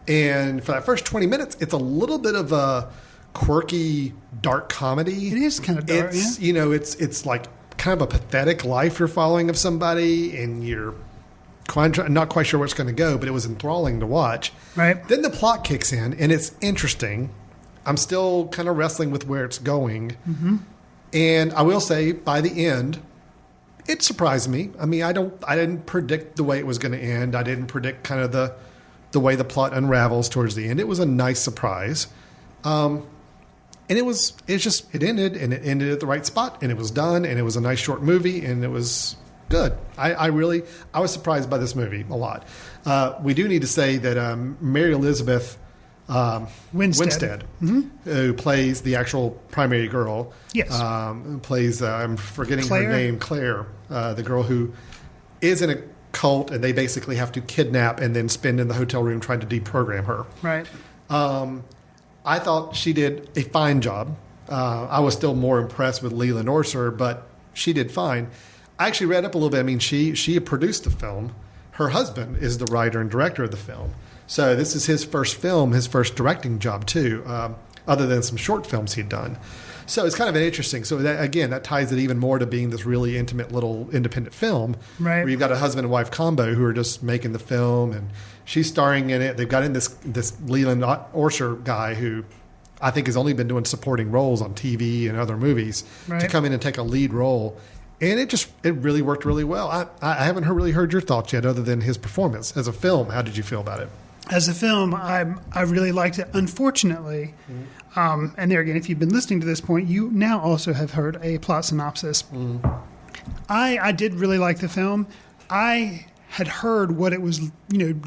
And for that first 20 minutes, it's a little bit of a quirky, dark comedy. It is kind of dark. It's it's like kind of a pathetic life you're following of somebody, and you're not quite sure where it's going to go, but it was enthralling to watch. Right. Then the plot kicks in, and it's interesting. I'm still kind of wrestling with where it's going. Mm-hmm. And I will say, by the end, it surprised me. I mean, I didn't predict the way it was going to end. I didn't predict kind of the way the plot unravels towards the end. It was a nice surprise. And it ended, and it ended at the right spot, and it was done, and it was a nice short movie, and it was good. I was surprised by this movie a lot. We do need to say that Mary Elizabeth Winstead, who plays the actual primary girl, yes, plays I'm forgetting her name, Claire, the girl who is in a cult, and they basically have to kidnap and then spend in the hotel room trying to deprogram her. Right. I thought she did a fine job. I was still more impressed with Leland Orser, but she did fine. I actually read up a little bit. I mean, she produced the film. Her husband is the writer and director of the film. So this is his first film, his first directing job too, other than some short films he'd done. So it's kind of an interesting. So that ties it even more to being this really intimate little independent film, right, where you've got a husband and wife combo who are just making the film, and she's starring in it. They've got in this Leland Orser guy who I think has only been doing supporting roles on TV and other movies, right, to come in and take a lead role. And it really worked really well. I haven't really heard your thoughts yet, other than his performance as a film. How did you feel about it? As a film, I really liked it. Unfortunately, and there again, if you've been listening to this point, you now also have heard a plot synopsis. I did really like the film. I had heard what it was,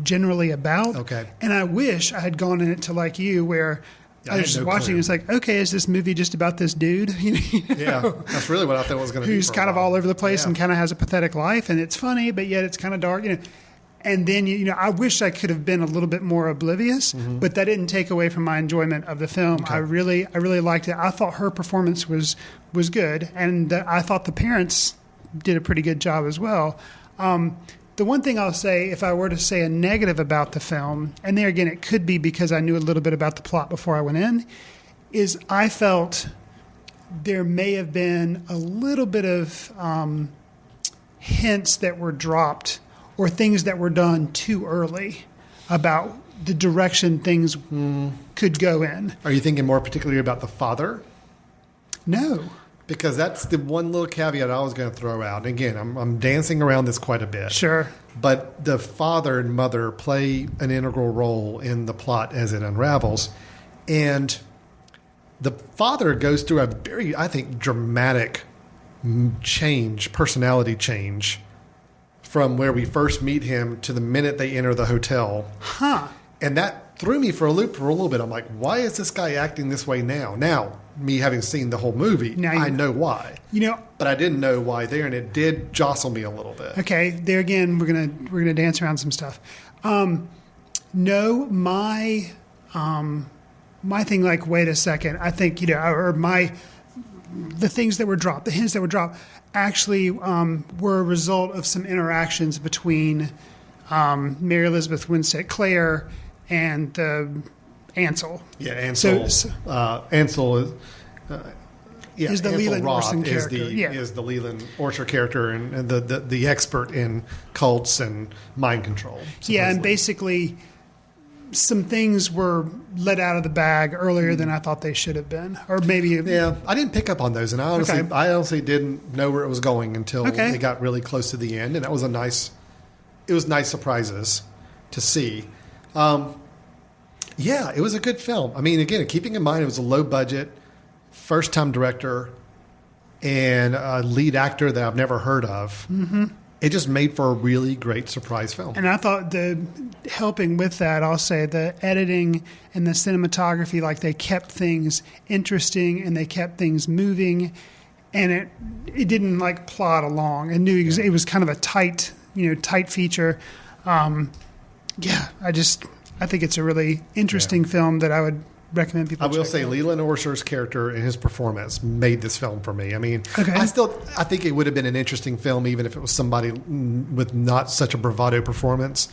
generally about. Okay. And I wish I had gone in it to like you, where I was just watching. It's like, okay, is this movie just about this dude? Yeah, that's really what I thought it was going to be. Who's kind of all over the place and kind of has a pathetic life, and it's funny, but yet it's kind of dark. And then, I wish I could have been a little bit more oblivious, but that didn't take away from my enjoyment of the film. Okay. I really liked it. I thought her performance was good, and I thought the parents did a pretty good job as well. The one thing I'll say, if I were to say a negative about the film, and there again, it could be because I knew a little bit about the plot before I went in, is I felt there may have been a little bit of hints that were dropped or things that were done too early about the direction things could go in. Are you thinking more particularly about the father? No. Because that's the one little caveat I was going to throw out. And again, I'm dancing around this quite a bit. Sure. But the father and mother play an integral role in the plot as it unravels. And the father goes through a very, I think, dramatic personality change, from where we first meet him to the minute they enter the hotel. Huh. And that threw me for a loop for a little bit. I'm like, why is this guy acting this way now? Now, me having seen the whole movie, I know why. But I didn't know why there, and it did jostle me a little bit. Okay, there again, we're gonna dance around some stuff. No, my thing, like, wait a second. I think, the things that were dropped, the hints that were dropped, actually were a result of some interactions between Mary Elizabeth Winstead Clare and Ansel. Yeah, Ansel. Ansel is is the Ansel Leland Roth Orser character. is the Leland Orser character and the expert in cults and mind control. Supposedly. Yeah, and basically some things were let out of the bag earlier than I thought they should have been, or maybe. Yeah, I didn't pick up on those, and I honestly didn't know where it was going until it got really close to the end, and that was nice surprises to see. Yeah, it was a good film. I mean, again, keeping in mind it was a low budget, first time director, and a lead actor that I've never heard of. Mm-hmm. It just made for a really great surprise film. And I thought helping with that, I'll say the editing and the cinematography, like, they kept things interesting and they kept things moving, and it didn't like plod along. It knew it was kind of a tight feature. I think it's a really interesting film that I would recommend people. I will say Leland Orser's character and his performance made this film for me. I mean, I think it would have been an interesting film even if it was somebody with not such a bravado performance.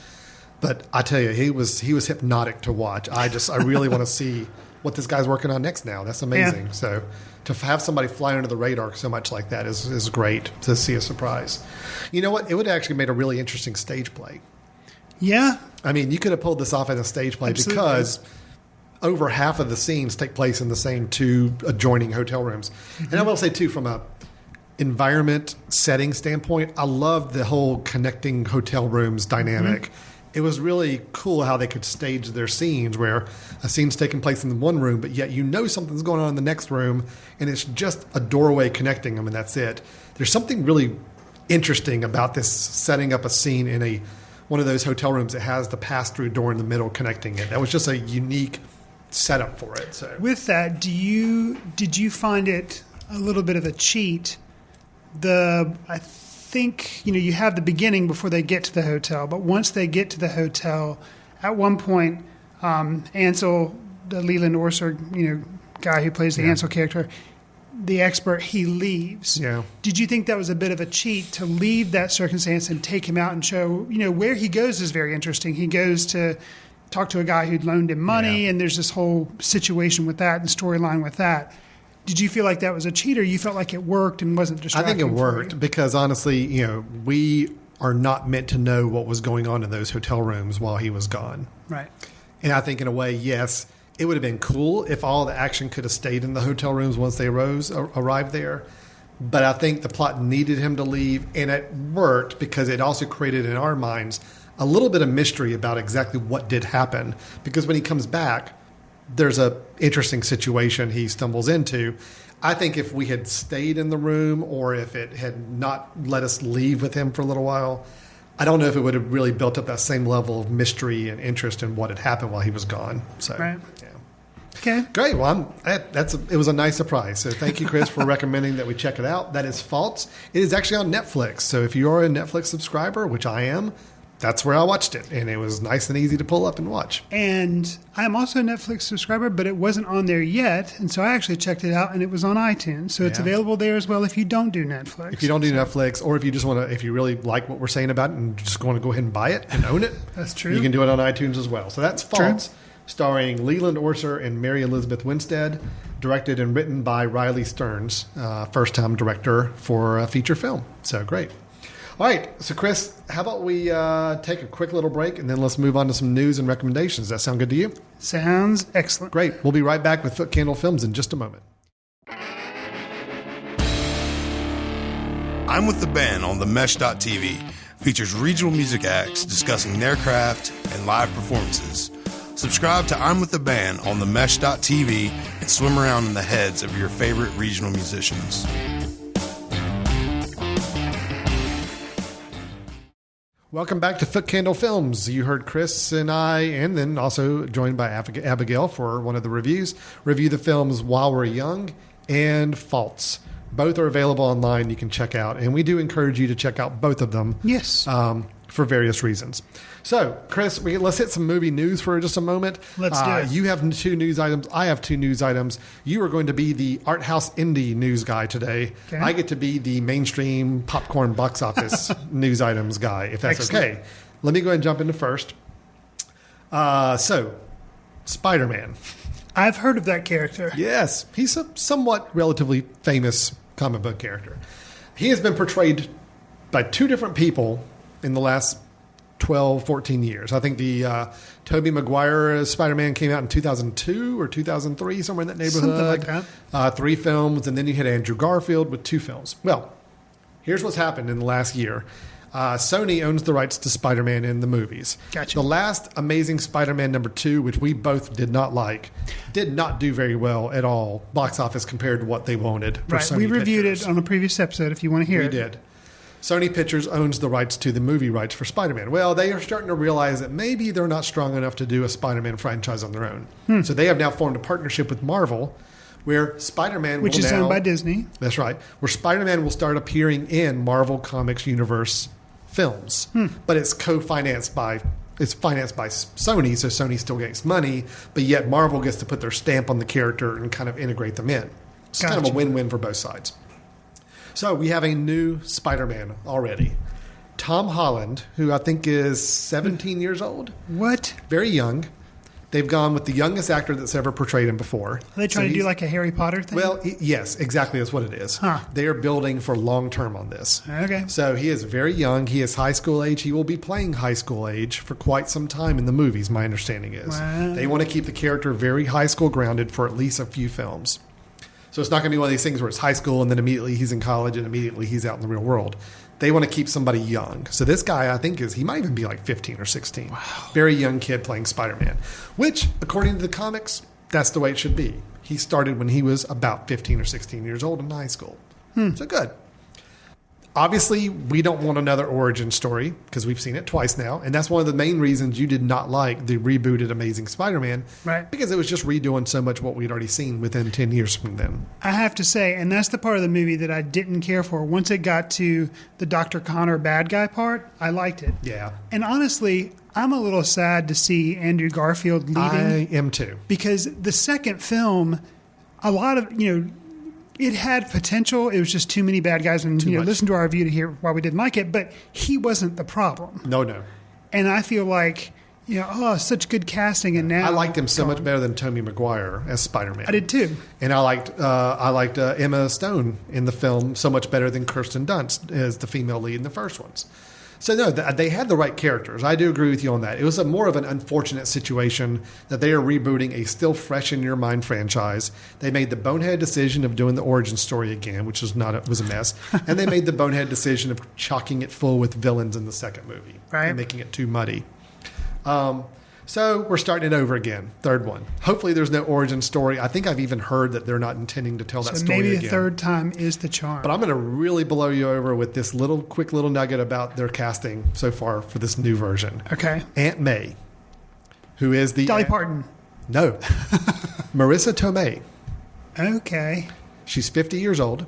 But I tell you, he was hypnotic to watch. I really want to see what this guy's working on next now. That's amazing. Yeah. So to have somebody fly under the radar so much like that is great to see a surprise. You know what? It would have actually made a really interesting stage play. Yeah. I mean, you could have pulled this off as a stage play. Absolutely. Because over half of the scenes take place in the same two adjoining hotel rooms. Mm-hmm. And I will say, too, from a environment setting standpoint, I love the whole connecting hotel rooms dynamic. Mm-hmm. It was really cool how they could stage their scenes where a scene's taking place in one room, but yet something's going on in the next room, and it's just a doorway connecting them, and that's it. There's something really interesting about this setting up a scene in one of those hotel rooms that has the pass-through door in the middle connecting it. That was just a unique setup for it. So, with that, did you find it a little bit of a cheat? I think, you have the beginning before they get to the hotel, but once they get to the hotel, at one point, Ansel, the Leland Orser, guy who plays the Ansel character, the expert, he leaves. Yeah. Did you think that was a bit of a cheat to leave that circumstance and take him out and show, where he goes is very interesting. He goes to talk to a guy who'd loaned him money, and there's this whole situation with that and storyline with that. Did you feel like that was a cheat, or you felt like it worked and wasn't distracting? I think it worked because honestly, we are not meant to know what was going on in those hotel rooms while he was gone. Right. And I think in a way, yes, it would have been cool if all the action could have stayed in the hotel rooms once they arrived there. But I think the plot needed him to leave, and it worked because it also created in our minds a little bit of mystery about exactly what did happen. Because when he comes back, there's a interesting situation he stumbles into. I think if we had stayed in the room or if it had not let us leave with him for a little while, I don't know if it would have really built up that same level of mystery and interest in what had happened while he was gone. So, right. Yeah. Okay. Great. Well, it was a nice surprise. So thank you, Chris, for recommending that we check it out. That is Faults. It is actually on Netflix. So if you are a Netflix subscriber, which I am, that's where I watched it. And it was nice and easy to pull up and watch. And I'm also a Netflix subscriber, but it wasn't on there yet. And so I actually checked it out, and it was on iTunes. So it's available there as well if you don't do Netflix. If you don't do Netflix, or if you just want to, if you really like what we're saying about it and just want to go ahead and buy it and own it. That's true. You can do it on iTunes as well. So that's Faults, starring Leland Orser and Mary Elizabeth Winstead, directed and written by Riley Stearns, first-time director for a feature film. So great. All right, so Chris, how about we take a quick little break and then let's move on to some news and recommendations. Does that sound good to you? Sounds excellent. Great. We'll be right back with Footcandle Films in just a moment. I'm With the Band on the Mesh.tv features regional music acts discussing their craft and live performances. Subscribe to I'm With the Band on the Mesh.tv and swim around in the heads of your favorite regional musicians. Welcome back to Footcandle Films. You heard Chris and I, and then also joined by Abigail for one of the reviews, review the films While We're Young and Faults. Both are available online. You can check out, and we do encourage you to check out both of them. Yes. For various reasons. So, Chris, let's hit some movie news for just a moment. Let's do it. You have 2 news items. I have 2 news items. You are going to be the art house indie news guy today. Okay. I get to be the mainstream popcorn box office news items guy, if that's Excellent. okay. Let me go ahead and jump into first. So, Spider-Man. I've heard of that character. Yes. He's a somewhat relatively famous comic book character. He has been portrayed by 2 different people in the last 12, 14 years. I think the Tobey Maguire Spider-Man came out in 2002 or 2003, somewhere in that neighborhood. Something like that. 3 films, and then you had Andrew Garfield with 2 films. Well, here's what's happened in the last year. Sony owns the rights to Spider-Man in the movies. Gotcha. The last Amazing Spider-Man #2, which we both did not like, did not do very well at all, box office compared to what they wanted for Right. Sony We reviewed Pictures. it on a previous episode if you want to hear it. We did. Sony Pictures owns the rights to the movie rights for Spider-Man. Well, they are starting to realize that maybe they're not strong enough to do a Spider-Man franchise on their own. So they have now formed a partnership with Marvel where Spider-Man Which will is now, owned by Disney. That's right. Where Spider-Man will start appearing in Marvel Comics Universe films. But it's financed by Sony, so Sony still gets money, but yet Marvel gets to put their stamp on the character and kind of integrate them in. It's kind of a win-win for both sides. So we have a new Spider-Man already. Tom Holland, who I think is 17 years old. What? Very young. They've gone with the youngest actor that's ever portrayed him before. Are they trying to do like a Harry Potter thing? Well, yes, exactly. That's what it is. They are building for long-term on this. Okay. So he is very young. He is high school age. He will be playing high school age for quite some time in the movies, my understanding is. Wow. They want to keep the character very high school grounded for at least a few films. So it's not going to be one of these things where it's high school and then immediately he's in college and immediately he's out in the real world. They want to keep somebody young. So this guy, I think, he might even be like 15 or 16. Wow. Very young kid playing Spider-Man, which, according to the comics, that's the way it should be. He started when he was about 15 or 16 years old in high school. So good. Obviously, we don't want another origin story because we've seen it twice now. And that's one of the main reasons you did not like the rebooted Amazing Spider-Man. Right. Because it was just redoing so much what we'd already seen within 10 years from then. I have to say, and that's the part of the movie that I didn't care for. Once it got to the Dr. Connor bad guy part, I liked it. Yeah. And honestly, I'm a little sad to see Andrew Garfield leaving. I am too. Because the second film, a lot of, it had potential. It was just too many bad guys. And, listen to our review to hear why we didn't like it. But he wasn't the problem. No. And I feel like, such good casting. And now I liked him so much better than Tobey Maguire as Spider-Man. I did too. And I liked Emma Stone in the film so much better than Kirsten Dunst as the female lead in the first ones. So, no, they had the right characters. I do agree with you on that. It was more of an unfortunate situation that they are rebooting a still fresh in your mind franchise. They made the bonehead decision of doing the origin story again, which was a mess. And they made the bonehead decision of chockering it full with villains in the second movie. Right. And making it too muddy. So we're starting it over again. Third one. Hopefully there's no origin story. I think I've even heard that they're not intending to tell that story again. So maybe the third time is the charm. But I'm going to really blow you over with this quick little nugget about their casting so far for this new version. Okay. Aunt May, who is the... Dolly Parton. No. Marissa Tomei. Okay. She's 50 years old.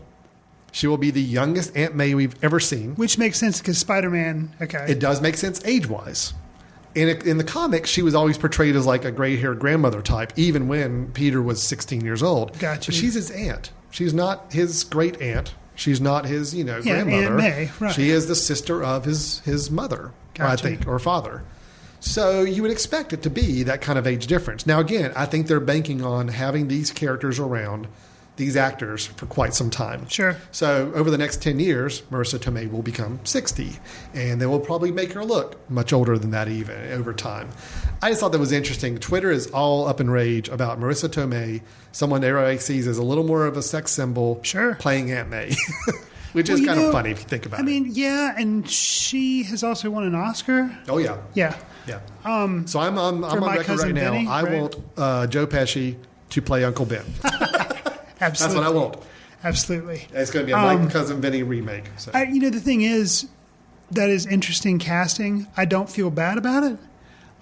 She will be the youngest Aunt May we've ever seen. Which makes sense because Spider-Man... Okay. It does make sense age-wise. In the comics, she was always portrayed as like a gray-haired grandmother type, even when Peter was 16 years old. Gotcha. But she's his aunt. She's not his great aunt. She's not his, grandmother. Aunt May, right. She is the sister of his mother, Gotcha. I think, or father. So you would expect it to be that kind of age difference. Now, again, I think they're banking on having these characters around, these actors, for quite some time. Sure. So over the next 10 years, Marissa Tomei will become 60, and they will probably make her look much older than that even over time. I just thought that was interesting. Twitter is all up in rage about Marissa Tomei, someone everybody sees as a little more of a sex symbol, sure, playing Aunt May, which is kind of funny if you think about it. I mean, yeah, and she has also won an Oscar. Oh, yeah. Yeah. Yeah. So I'm on record right now. Benny, I want Joe Pesci to play Uncle Ben. Absolutely. That's what I want. Absolutely. It's going to be a My Cousin Vinny remake. So. The thing is, that is interesting casting. I don't feel bad about it.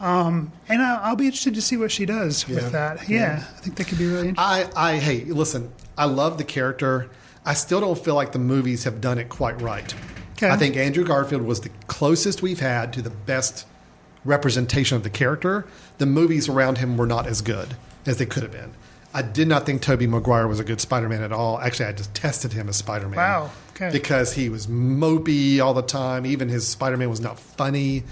And I'll be interested to see what she does with that. Yeah, I think that could be really interesting. Hey, listen, I love the character. I still don't feel like the movies have done it quite right. Okay. I think Andrew Garfield was the closest we've had to the best representation of the character. The movies around him were not as good as they could have been. I did not think Tobey Maguire was a good Spider-Man at all. Actually, I just tested him as Spider-Man. Wow. Okay. Because he was mopey all the time. Even his Spider-Man was not funny.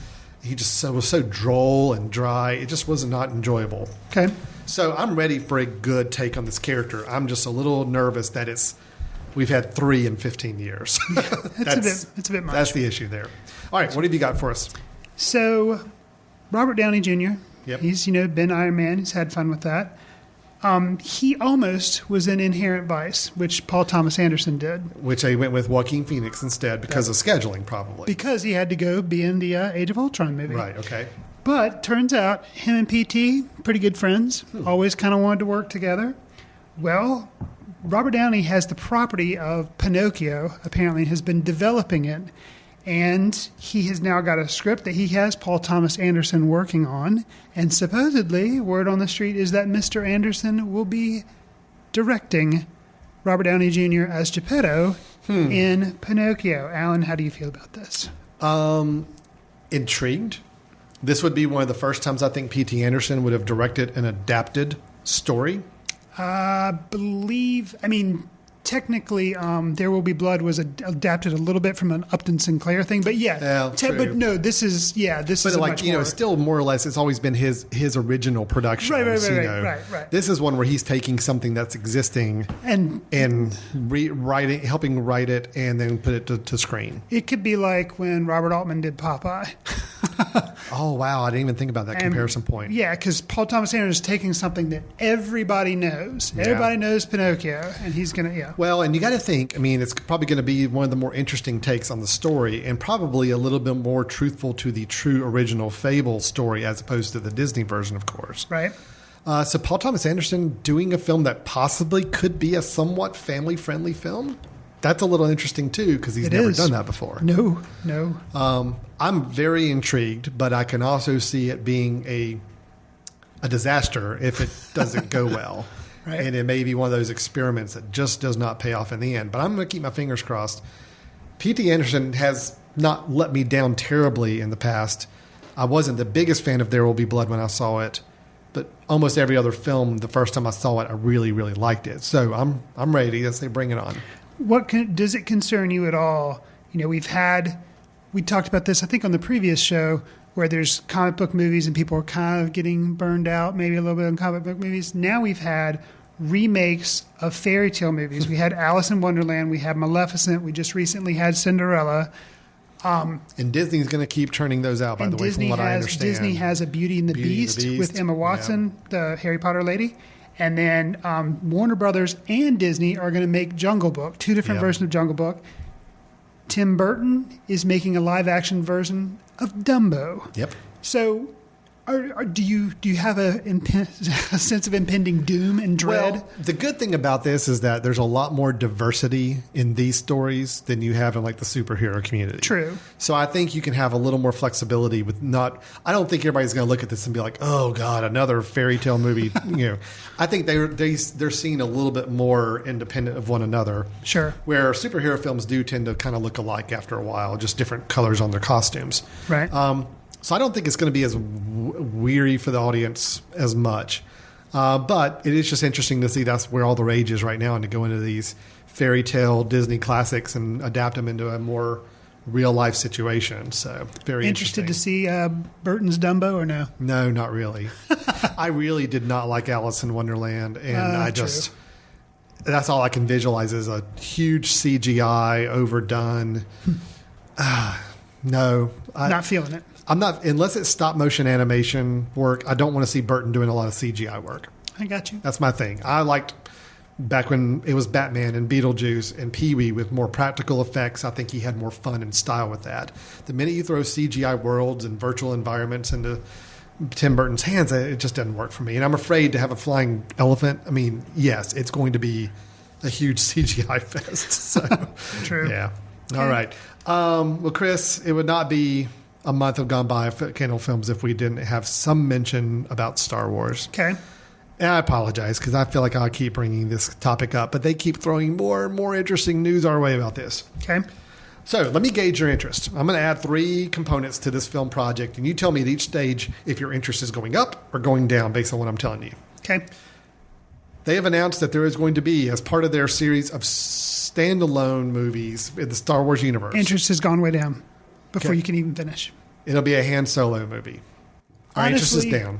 He just was so droll and dry. It just was not enjoyable. Okay. So I'm ready for a good take on this character. I'm just a little nervous that we've had 3 in 15 years. It's a bit much. That's the issue there. All right, what have you got for us? So, Robert Downey Jr. Yep. He's been Iron Man. He's had fun with that. He almost was in Inherent Vice, which Paul Thomas Anderson did. Which they went with Joaquin Phoenix instead because of scheduling, probably. Because he had to go be in the Age of Ultron movie. Right, okay. But turns out him and PT, pretty good friends, always kind of wanted to work together. Well, Robert Downey has the property of Pinocchio, apparently has been developing it. And he has now got a script that he has Paul Thomas Anderson working on. And supposedly, word on the street is that Mr. Anderson will be directing Robert Downey Jr. as Geppetto in Pinocchio. Alan, how do you feel about this? Intrigued. This would be one of the first times I think P.T. Anderson would have directed an adapted story. Technically, There Will Be Blood was adapted a little bit from an Upton Sinclair thing, but but no, this is much more. Still more or less, it's always been his original production. Right. This is one where he's taking something that's existing and helping write it, and then put it to screen. It could be like when Robert Altman did Popeye. Oh wow, I didn't even think about that comparison point. Yeah, because Paul Thomas Anderson is taking something that everybody knows. Everybody knows Pinocchio, and he's gonna Well, and you got to think, it's probably going to be one of the more interesting takes on the story and probably a little bit more truthful to the true original Fable story as opposed to the Disney version, of course. Right. So Paul Thomas Anderson doing a film that possibly could be a somewhat family-friendly film? that's a little interesting too because he's never done that before. No. I'm very intrigued, but I can also see it being a disaster if it doesn't go well. Right. And it may be one of those experiments that just does not pay off in the end. But I'm going to keep my fingers crossed. P.T. Anderson has not let me down terribly in the past. I wasn't the biggest fan of There Will Be Blood when I saw it, but almost every other film, the first time I saw it, I really, really liked it. So I'm ready to say bring it on. Does it concern you at all? You know, we talked about this, I think, on the previous show, where there's comic book movies and people are kind of getting burned out, maybe a little bit on comic book movies. Now we've had remakes of fairy tale movies. We had Alice in Wonderland. We had Maleficent. We just recently had Cinderella. And Disney's going to keep turning those out, by the way, from what I understand. Disney has a Beauty and the Beast with Emma Watson, the Harry Potter lady. And then Warner Brothers and Disney are going to make Jungle Book, 2 different versions of Jungle Book. Tim Burton is making a live-action version of Dumbo. Yep. So do you have a sense of impending doom and dread? Well, the good thing about this is that there's a lot more diversity in these stories than you have in like the superhero community. True. So I think you can have a little more flexibility with I don't think everybody's going to look at this and be like, oh God, another fairy tale movie. I think they're seen a little bit more independent of one another. Sure. Where superhero films do tend to kind of look alike after a while, just different colors on their costumes. Right. So I don't think it's going to be as weary for the audience as much. But it is just interesting to see that's where all the rage is right now, and to go into these fairy tale Disney classics and adapt them into a more real life situation. So very interested to see Burton's Dumbo or no? No, not really. I really did not like Alice in Wonderland, and that's all I can visualize is a huge CGI overdone. No, not feeling it. I'm not, unless it's stop motion animation work. I don't want to see Burton doing a lot of CGI work. I got you. That's my thing. I liked back when it was Batman and Beetlejuice and Pee-wee with more practical effects. I think he had more fun and style with that. The minute you throw CGI worlds and virtual environments into Tim Burton's hands, it just doesn't work for me. And I'm afraid to have a flying elephant. I mean, yes, it's going to be a huge CGI fest. So, true. Yeah. Okay. All right. Well, Chris, it would not be a month have gone by of Footcandle Films if we didn't have some mention about Star Wars. Okay. And I apologize because I feel like I keep bringing this topic up, but they keep throwing more and more interesting news our way about this. Okay. So let me gauge your interest. I'm going to add 3 components to this film project, and you tell me at each stage if your interest is going up or going down based on what I'm telling you. Okay. They have announced that there is going to be, as part of their series of standalone movies in the Star Wars universe. Interest has gone way down before you can even finish. It'll be a Han Solo movie. Our interest is down.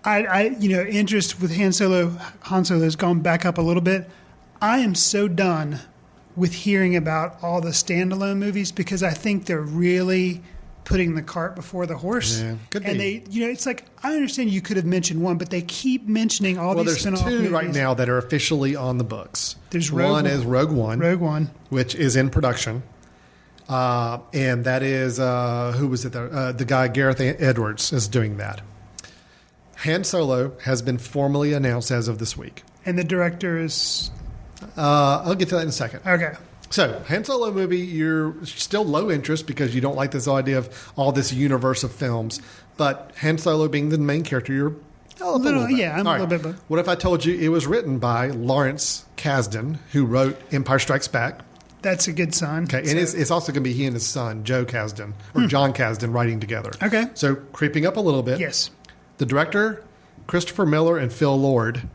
Interest with Han Solo has gone back up a little bit. I am so done with hearing about all the standalone movies because I think they're really putting the cart before the horse. Yeah, could be. And it's like, I understand you could have mentioned one, but they keep mentioning all these spin-off movies. There's 2 right now that are officially on the books. There's One is Rogue One. Which is in production. And that is, who was it there? The guy, Gareth Edwards, is doing that. Han Solo has been formally announced as of this week. And the director is? I'll get to that in a second. Okay. So, Han Solo movie, you're still low interest because you don't like this idea of all this universe of films. But Han Solo being the main character, you're a little bit. Yeah, I'm a little bit. What if I told you it was written by Lawrence Kasdan, who wrote Empire Strikes Back? That's a good sign. Okay, and it's also going to be he and his son, Joe Kasdan, or John Kasdan, writing together. Okay. So, creeping up a little bit. Yes. The director, Christopher Miller and Phil Lord,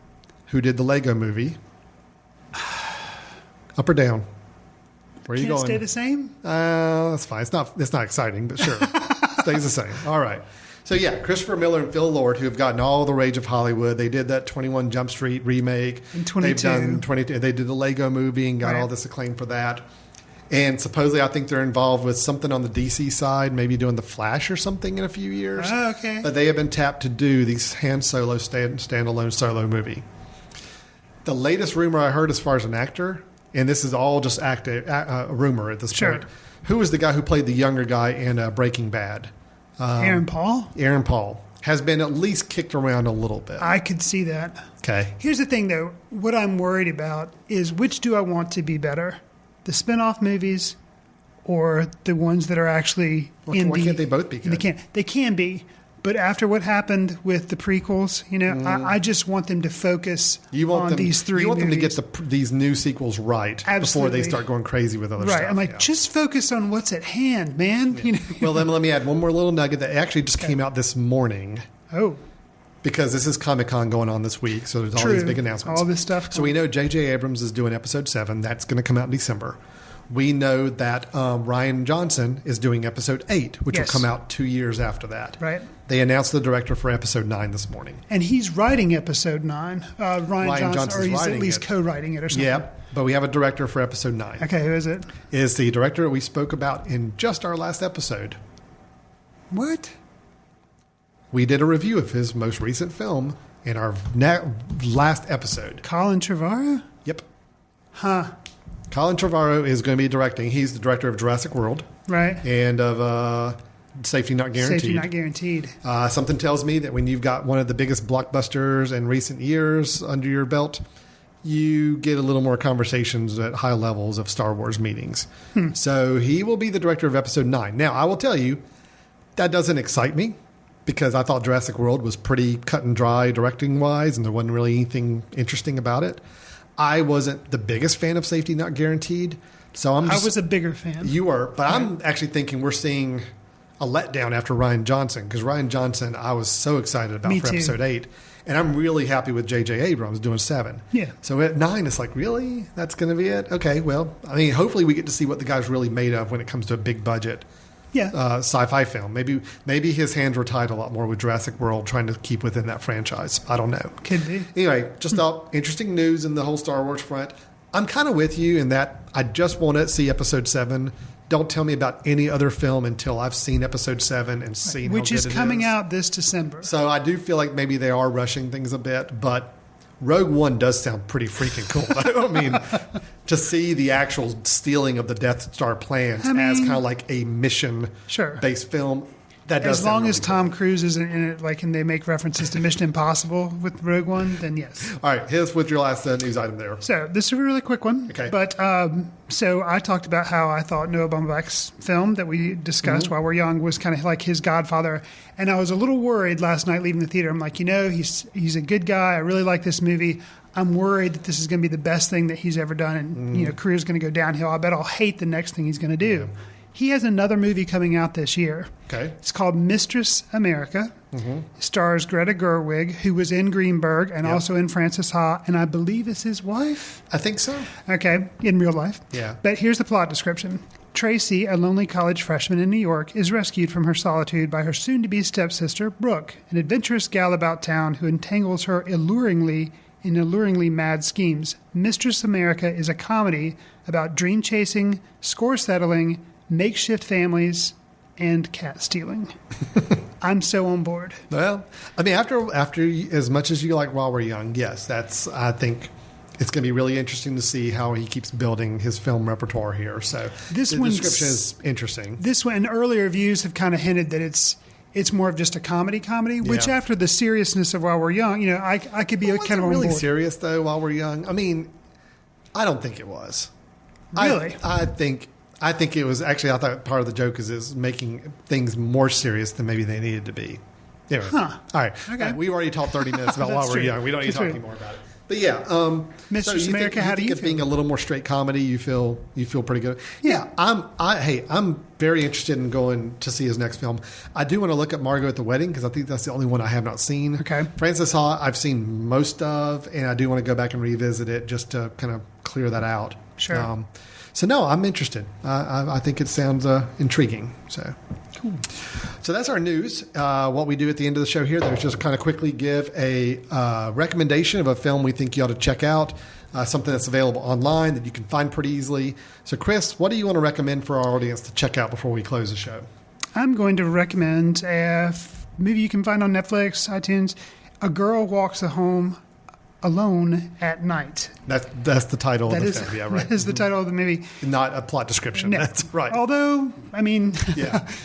who did the Lego movie. Up or down? Where are you going? Can't stay the same? That's fine. It's not exciting, but sure. Stays the same. All right. So, yeah, Christopher Miller and Phil Lord, who have gotten all the rage of Hollywood. They did that 21 Jump Street remake. In 22. They've done 22. They did the Lego movie and got all this acclaim for that. And supposedly, I think they're involved with something on the DC side, maybe doing The Flash or something in a few years. Oh, okay. But they have been tapped to do these Han Solo standalone solo movie. The latest rumor I heard as far as an actor, and this is all just a rumor at this point. Who was the guy who played the younger guy in Breaking Bad? Aaron Paul? Aaron Paul has been at least kicked around a little bit. I could see that. Okay. Here's the thing, though. What I'm worried about is which do I want to be better? the spin-off movies or the ones that are actually Why can't they both be good? They can be. But after what happened with the prequels, I just want them to focus on these three. You want movies. them to get these new sequels right before they start going crazy with other stuff. Right. I'm like, just focus on what's at hand, man. Yeah. Well, then let me add one more little nugget that actually just came out this morning. Oh. Because this is Comic-Con going on this week, so there's all these big announcements. All this stuff. So we know J.J. Abrams is doing Episode 7. That's going to come out in December. We know that Rian Johnson is doing Episode 8, which will come out 2 years after that. Right. They announced the director for Episode 9 this morning. And he's writing Episode 9. Rian Johnson, or he's at least co-writing it or something. Yeah, but we have a director for Episode 9. Okay, who is it? Is the director we spoke about in just our last episode. What? We did a review of his most recent film in our last episode. Colin Trevorrow? Yep. Huh. Colin Trevorrow is going to be directing. He's the director of Jurassic World. Right. And of Safety Not Guaranteed. Safety Not Guaranteed. Something tells me that when you've got one of the biggest blockbusters in recent years under your belt, you get a little more conversations at high levels of Star Wars meetings. So he will be the director of Episode 9. Now, I will tell you, that doesn't excite me because I thought Jurassic World was pretty cut and dry directing-wise, and there wasn't really anything interesting about it. I wasn't the biggest fan of Safety Not Guaranteed, so I was a bigger fan. You were, but I'm actually thinking we're seeing a letdown after Rian Johnson, because Rian Johnson I was so excited about for Episode 8, and I'm really happy with J.J. Abrams doing 7. Yeah. So at 9, it's like, really? That's going to be it? Okay, well, I mean, hopefully we get to see what the guy's really made of when it comes to a big budget sci-fi film. Maybe his hands were tied a lot more with Jurassic World, trying to keep within that franchise. I don't know. Could be. Anyway, just thought interesting news in the whole Star Wars front. I'm kind of with you in that I just want to see Episode 7. Don't tell me about any other film until I've seen Episode 7 and seen which how good is coming out this December. So I do feel like maybe they are rushing things a bit, but Rogue One does sound pretty freaking cool. I mean, to see the actual stealing of the Death Star plans as kind of like a mission-based film, that does as long sound really as Tom Cruise is in it, like, and they make references to Mission Impossible with Rogue One, then yes. All right, here's with your last news item there. So this is a really quick one. Okay. But so I talked about how I thought Noah Baumbach's film that we discussed while we're young was kind of like his Godfather, and I was a little worried last night leaving the theater. I'm like, he's a good guy. I really like this movie. I'm worried that this is going to be the best thing that he's ever done, and career's going to go downhill. I bet I'll hate the next thing he's going to do. Yeah. He has another movie coming out this year. Okay. It's called Mistress America. It stars Greta Gerwig, who was in Greenberg and also in Frances Ha, and I believe is his wife. I think so. Okay, in real life. Yeah. But here's the plot description. Tracy, a lonely college freshman in New York, is rescued from her solitude by her soon-to-be stepsister, Brooke, an adventurous gal about town who entangles her alluringly mad schemes. Mistress America is a comedy about dream chasing, score settling, makeshift families, and cat stealing. I'm so on board. Well, I mean, after as much as you like While We're Young, yes, I think it's going to be really interesting to see how he keeps building his film repertoire here. So the description is interesting. This one, earlier reviews have kind of hinted that it's more of just a comedy, which after the seriousness of While We're Young, I could be kind of on really board. Serious though. While We're Young, I mean, I don't think it was. Really, I think it was actually. I thought part of the joke is making things more serious than maybe they needed to be. Anyway, all right. Okay. We already talked 30 minutes about While We're Young. We don't need to talk anymore about it. But yeah, Mistress America, how do you think feel? Being a little more straight comedy, you feel pretty good. Yeah, I'm very interested in going to see his next film. I do want to look at Margot at the Wedding because I think that's the only one I have not seen. Okay, Frances Ha I've seen most of, and I do want to go back and revisit it just to kind of clear that out. Sure. So no, I'm interested. I think it sounds intriguing. So cool. So that's our news. What we do at the end of the show here, there's just kind of quickly give a recommendation of a film we think you ought to check out, something that's available online that you can find pretty easily. So Chris, what do you want to recommend for our audience to check out before we close the show? I'm going to recommend a movie you can find on Netflix, iTunes. A Girl Walks Home Alone at Night. That's the title of the film. Yeah, right. That is the title of the movie. Not a plot description. No. That's right. Although, I mean,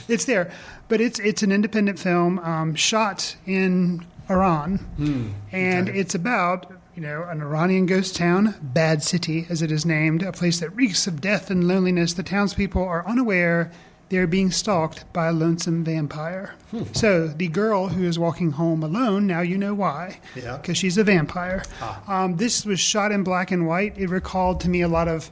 it's there. But it's an independent film shot in Iran. And it's about an Iranian ghost town, Bad City, as it is named, a place that reeks of death and loneliness. The townspeople are unaware they're being stalked by a lonesome vampire. So the girl who is walking home alone, now you know why, because she's a vampire. This was shot in black and white. It recalled to me a lot of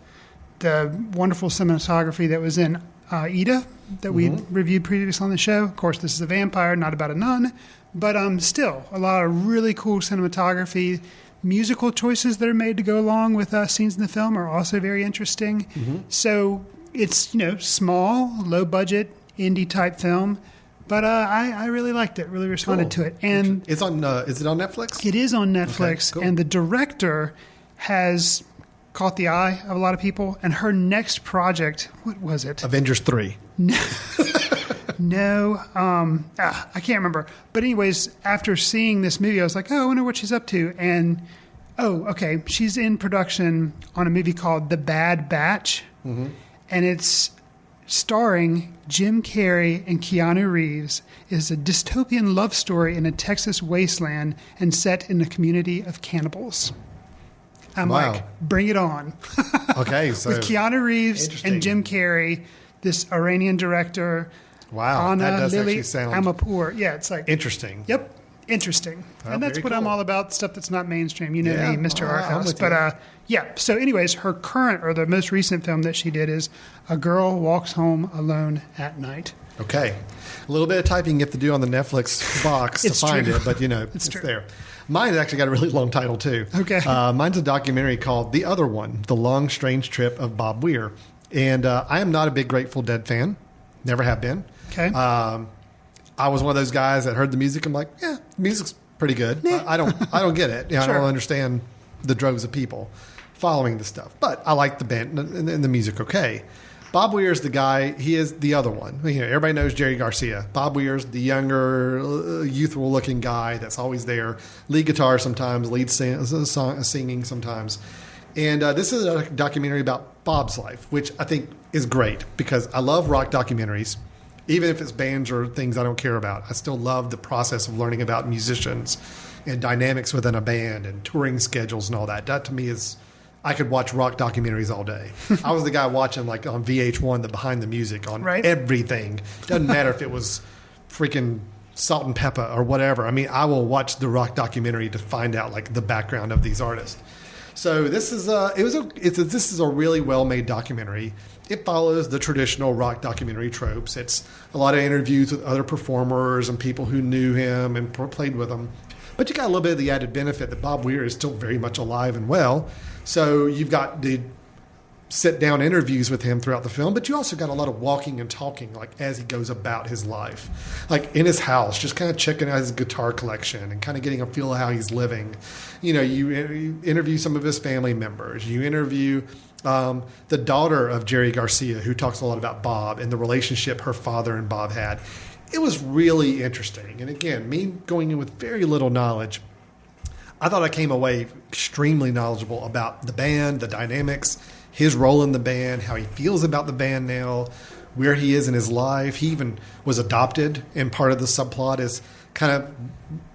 the wonderful cinematography that was in Ida that we reviewed previously on the show. Of course, this is a vampire, not about a nun, but still a lot of really cool cinematography. Musical choices that are made to go along with scenes in the film are also very interesting. So it's, small, low budget, indie type film, but I really liked it, really responded to it. And it's on, is it on Netflix? It is on Netflix. Okay, cool. And the director has caught the eye of a lot of people. And her next project, what was it? Avengers 3. No, I can't remember. But anyways, after seeing this movie, I was like, I wonder what she's up to. And, okay, she's in production on a movie called The Bad Batch. And it's starring Jim Carrey and Keanu Reeves. It's a dystopian love story in a Texas wasteland and set in a community of cannibals. I'm like, bring it on. Okay, so with Keanu Reeves and Jim Carrey, this Iranian director, Anna Lily Amapour. Yeah, it's like interesting. Yep, interesting. Oh, and that's what I'm all about, stuff that's not mainstream. You know me, Mr. Art House. But so anyways, her current or the most recent film that she did is A Girl Walks Home Alone at Night. Okay. A little bit of typing you have to do on the Netflix box to find it, but it's there. Mine actually got a really long title too. Okay. Mine's a documentary called The Other One, The Long Strange Trip of Bob Weir. And I am not a big Grateful Dead fan. Never have been. Okay. I was one of those guys that heard the music. I'm like, the music's pretty good. I don't get it. I don't understand the droves of people following the stuff. But I like the band and the music. Okay. Bob Weir's the guy. He is the other one. Everybody knows Jerry Garcia. Bob Weir's the younger, youthful-looking guy that's always there. Lead guitar sometimes, lead singing sometimes. And this is a documentary about Bob's life, which I think is great because I love rock documentaries. Even if it's bands or things I don't care about, I still love the process of learning about musicians and dynamics within a band and touring schedules and all that. That to me is, I could watch rock documentaries all day. I was the guy watching like on VH1, the behind the music on everything. Doesn't matter if it was freaking Salt and Pepper or whatever. I mean, I will watch the rock documentary to find out like the background of these artists. So this is a really well made documentary. It follows the traditional rock documentary tropes. It's a lot of interviews with other performers and people who knew him and played with him. But you got a little bit of the added benefit that Bob Weir is still very much alive and well. So you've got the sit-down interviews with him throughout the film, but you also got a lot of walking and talking, like as he goes about his life, like in his house, just kind of checking out his guitar collection and kind of getting a feel of how he's living. You interview some of his family members. You interview the daughter of Jerry Garcia, who talks a lot about Bob and the relationship her father and Bob had. It was really interesting. And again, me going in with very little knowledge, I thought I came away extremely knowledgeable about the band, the dynamics, his role in the band, how he feels about the band now, where he is in his life. He even was adopted, and part of the subplot is kind of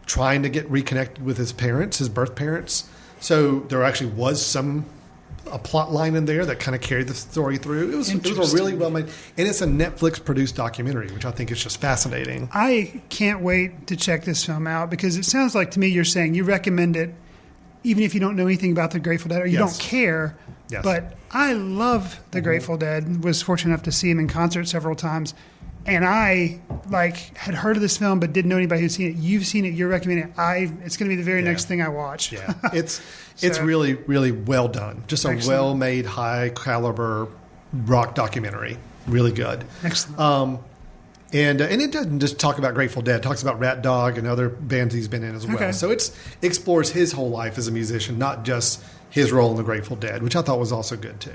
trying to get reconnected with his parents, his birth parents. So there actually was a plot line in there that kind of carried the story through. It was a really well made, and it's a Netflix produced documentary, which I think is just fascinating. I can't wait to check this film out because it sounds like to me you're saying you recommend it even if you don't know anything about the Grateful Dead or you don't care. Yes. But I love the Grateful Dead. Was fortunate enough to see them in concert several times. And I had heard of this film but didn't know anybody who'd seen it. You've seen it. You're recommending it. It's going to be the very next thing I watch. Yeah, it's really, really well done. Just a well-made, high-caliber rock documentary. Really good. Excellent. And it doesn't just talk about Grateful Dead. It talks about Rat Dog and other bands he's been in as well. Okay. So it explores his whole life as a musician, not just his role in the Grateful Dead, which I thought was also good too.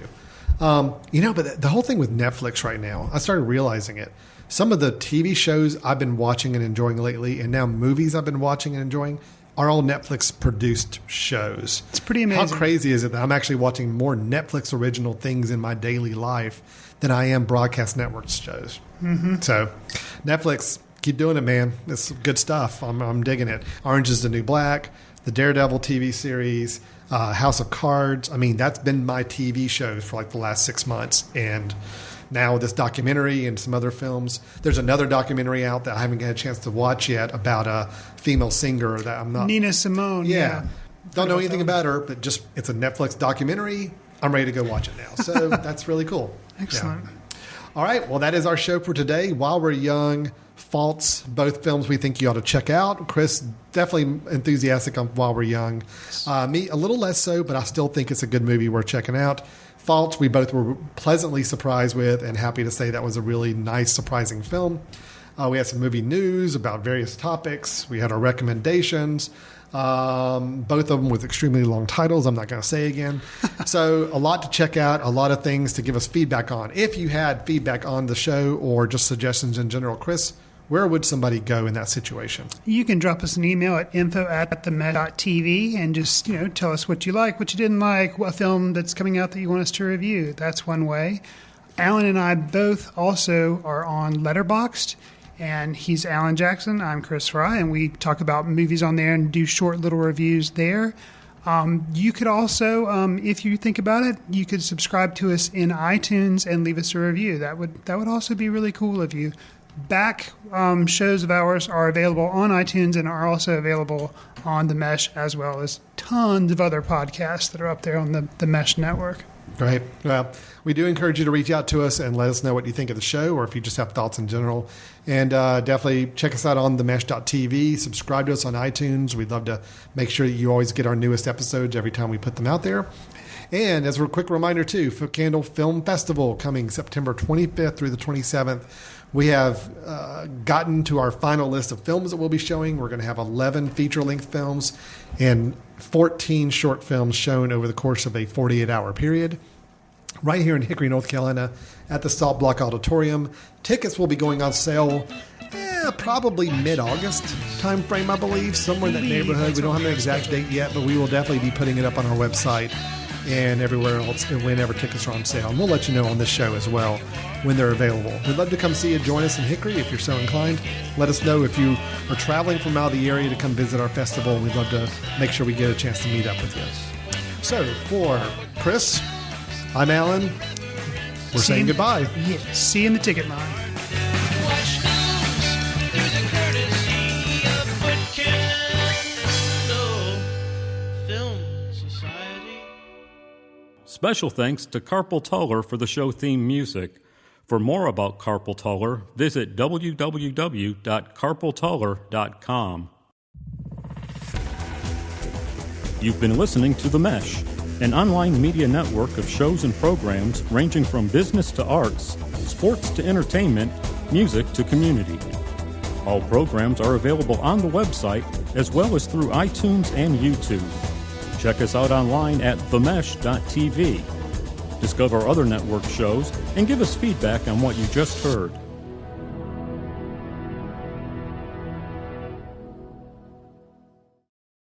But the whole thing with Netflix right now, I started realizing it. Some of the TV shows I've been watching and enjoying lately, and now movies I've been watching and enjoying, are all Netflix-produced shows. It's pretty amazing. How crazy is it that I'm actually watching more Netflix original things in my daily life than I am broadcast network shows? Mm-hmm. So, Netflix, keep doing it, man. It's good stuff. I'm digging it. Orange is the New Black, the Daredevil TV series, House of Cards. I mean, that's been my TV shows for like the last 6 months. And now this documentary and some other films. There's another documentary out that I haven't had a chance to watch yet about a female singer that I'm not... Nina Simone. Yeah. Don't know anything about her, but just it's a Netflix documentary. I'm ready to go watch it now. So that's really cool. Excellent. Yeah. All right. Well, that is our show for today. While We're Young, Faults, both films we think you ought to check out. Chris, definitely enthusiastic on While We're Young. Me, a little less so, but I still think it's a good movie worth checking out. Faults, we both were pleasantly surprised with and happy to say that was a really nice, surprising film. We had some movie news about various topics. We had our recommendations. Both of them with extremely long titles. I'm not going to say again. So a lot to check out, a lot of things to give us feedback on. If you had feedback on the show or just suggestions in general, Chris, where would somebody go in that situation? You can drop us an email at info@themesh.tv and just, tell us what you like, what you didn't like, a film that's coming out that you want us to review. That's one way. Alan and I both also are on Letterboxd, and he's Alan Jackson. I'm Chris Fry, and we talk about movies on there and do short little reviews there. You could also, if you think about it, you could subscribe to us in iTunes and leave us a review. That would also be really cool of you. Back shows of ours are available on iTunes and are also available on The Mesh, as well as tons of other podcasts that are up there on the Mesh network. Great. Well, we do encourage you to reach out to us and let us know what you think of the show, or if you just have thoughts in general. And definitely check us out on themesh.tv. Subscribe to us on iTunes. We'd love to make sure that you always get our newest episodes every time we put them out there. And as a quick reminder, too, Footcandle Film Festival coming September 25th through the 27th. We have gotten to our final list of films that we'll be showing. We're going to have 11 feature-length films and 14 short films shown over the course of a 48-hour period. Right here in Hickory, North Carolina, at the Salt Block Auditorium. Tickets will be going on sale probably mid-August time frame, I believe, somewhere in that neighborhood. We don't have an exact date yet, but we will definitely be putting it up on our website and everywhere else whenever tickets are on sale. And we'll let you know on this show as well when they're available. We'd love to come see you. Join us in Hickory if you're so inclined. Let us know if you are traveling from out of the area to come visit our festival. We'd love to make sure we get a chance to meet up with you. So for Chris, I'm Alan. We're saying goodbye. Yeah, see you in the ticket line. Special thanks to Carpal Tuller for the show theme music. For more about Carpal Tuller, visit www.carpaltuller.com. You've been listening to The Mesh, an online media network of shows and programs ranging from business to arts, sports to entertainment, music to community. All programs are available on the website as well as through iTunes and YouTube. Check us out online at themesh.tv. Discover other network shows and give us feedback on what you just heard.